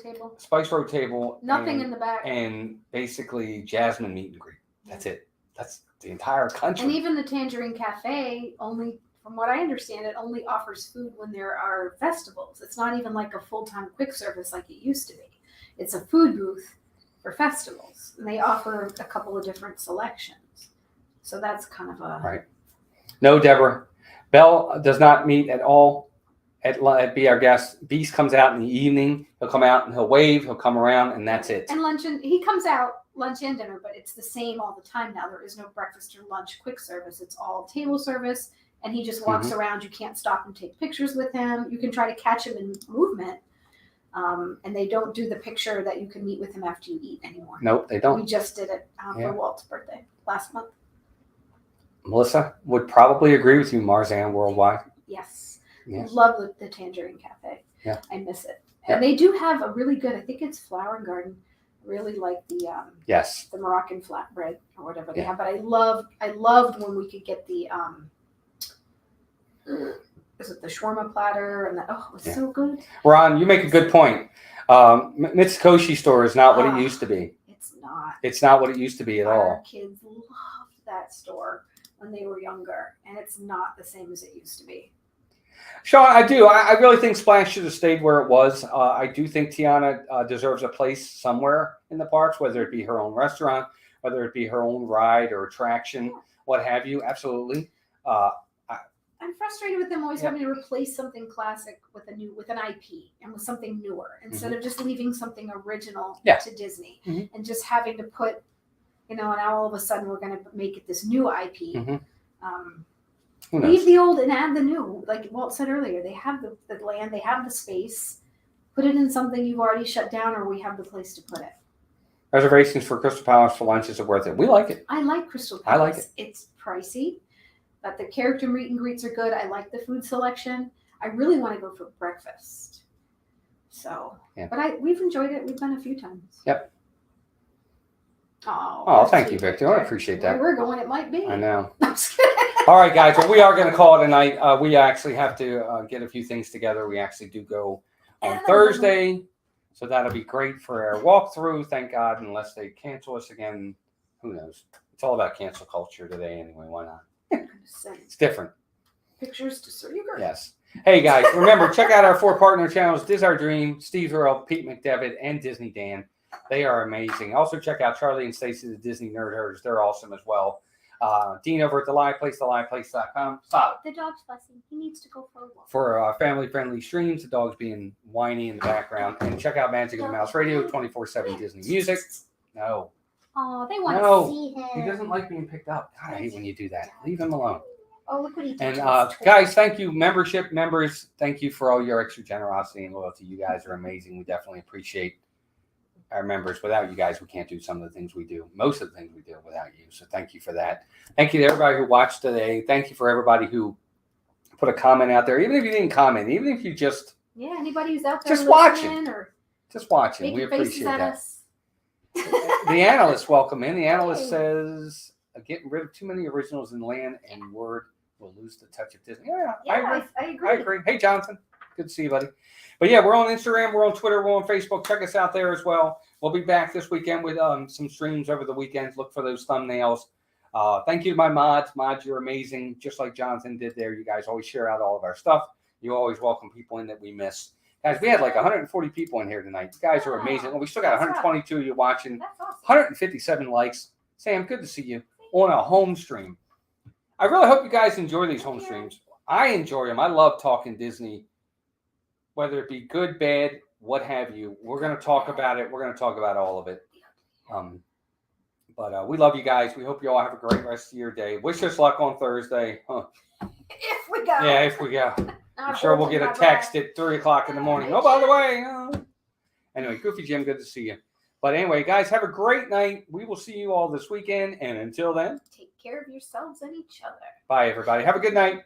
S2: Table.
S1: Nothing
S2: in the back.
S1: And basically Jasmine Meet and Greet. That's it. That's the entire country.
S2: And even the Tangerine Cafe only, from what I understand, it only offers food when there are festivals. It's not even like a full-time quick service like it used to be. It's a food booth for festivals. And they offer a couple of different selections. So that's kind of a...
S1: Right. No, Deborah. Belle does not meet at all at Be Our Guest. Beast comes out in the evening. He'll come out and he'll wave. He'll come around, and that's it.
S2: And he comes out lunch and dinner, but it's the same all the time now. There is no breakfast or lunch quick service. It's all table service, and he just walks around. You can't stop and take pictures with him. You can try to catch him in movement, and they don't do the picture that you can meet with him after you eat anymore.
S1: Nope, they don't.
S2: We just did it for Walt's birthday last month.
S1: Melissa would probably agree with you, Marzanne Worldwide.
S2: Yes. Love the Tangerine Cafe.
S1: Yeah.
S2: I miss it. And they do have a really good, I think it's Flower and Garden. Really like the the Moroccan flatbread or whatever they have. But I loved when we could get the is it the shawarma platter and it was so good.
S1: Ron, you make a good point. Mitsukoshi store is not what it used to be.
S2: It's not.
S1: It's not what it used to be at all.
S2: Our kids loved that store when they were younger, and it's not the same as it used to be.
S1: Sean, I do. I really think Splash should have stayed where it was. I do think Tiana deserves a place somewhere in the parks, whether it be her own restaurant, whether it be her own ride or attraction, what have you. Absolutely.
S2: I'm frustrated with them always having to replace something classic with an IP and with something newer instead of just leaving something original to Disney and just having to put, now all of a sudden we're going to make it this new IP. Leave the old and add the new. Like Walt said earlier, they have the land, they have the space. Put it in something you've already shut down, or we have the place to put it.
S1: Reservations for Crystal Palace for lunch, is it worth it? We like it.
S2: I like Crystal Palace.
S1: I like it.
S2: It's pricey, but the character meet and greets are good. I like the food selection. I really want to go for breakfast. So, but we've enjoyed it. We've been a few times.
S1: Yep.
S2: Oh,
S1: thank you, Victor. I appreciate that.
S2: Where we're going, it might be.
S1: I know. All right, guys. Well, we are going to call it a night. We actually have to get a few things together. We actually do go on Thursday, so that'll be great for our walkthrough. Thank God, unless they cancel us again. Who knows? It's all about cancel culture today anyway. Why not? It's different.
S2: Pictures to serve you.
S1: Yes. Hey, guys, remember, check out our 4 partner channels, Diz Our Dream, Steve Earl, Pete McDevitt, and Disney Dan. They are amazing. Also, check out Charlie and Stacey, the Disney Nerd Herders. They're awesome as well. Dean over at The Live Place, theliveplace.com. Solid.
S2: The dog's fussing. He needs to go for a walk.
S1: For family-friendly streams, the dog's being whiny in the background. And check out Magic of the Mouse Radio, 24/7 Disney Music. No.
S2: Oh, they want to see him.
S1: He doesn't like being picked up. God, I hate when you do that. Leave him alone.
S2: Oh, look what he did.
S1: And guys, thank you. Membership members, thank you for all your extra generosity and loyalty. You guys are amazing. We definitely appreciate our members. Without you guys, we can't do some of the things we do. Most of the things we do without you. So thank you for that. Thank you to everybody who watched today. Thank you for everybody who put a comment out there. Even if you didn't comment, even if you just
S2: anybody who's out there
S1: just watching
S2: or
S1: just watching, we appreciate that. The analyst welcome in. The analyst says getting rid of too many originals in land and word will lose the touch of Disney. I agree. Hey, Jonathan. Good to see you, buddy. But yeah, we're on Instagram, we're on Twitter, we're on Facebook. Check us out there as well. We'll be back this weekend with some streams over the weekends. Look for those thumbnails. Thank you to my mods. Mods, you're amazing. Just like Jonathan did there. You guys always share out all of our stuff. You always welcome people in that we miss. Guys, we had like 140 people in here tonight. You guys are amazing. Well, we still got 122 of you watching.
S2: That's awesome.
S1: 157 likes. Sam, good to see you on a home stream. I really hope you guys enjoy these home streams. I enjoy them. I love talking Disney, whether it be good, bad, what have you. We're going to talk about it. We're going to talk about all of it. But we love you guys. We hope you all have a great rest of your day. Wish us luck on Thursday.
S2: If we go.
S1: Yeah, if we go. I'm sure we'll get a text at 3 o'clock in the morning. Oh, by the way. Anyway, Goofy Jim, good to see you. But anyway, guys, have a great night. We will see you all this weekend. And until then,
S2: take care of yourselves and each other.
S1: bye, everybody. Have a good night.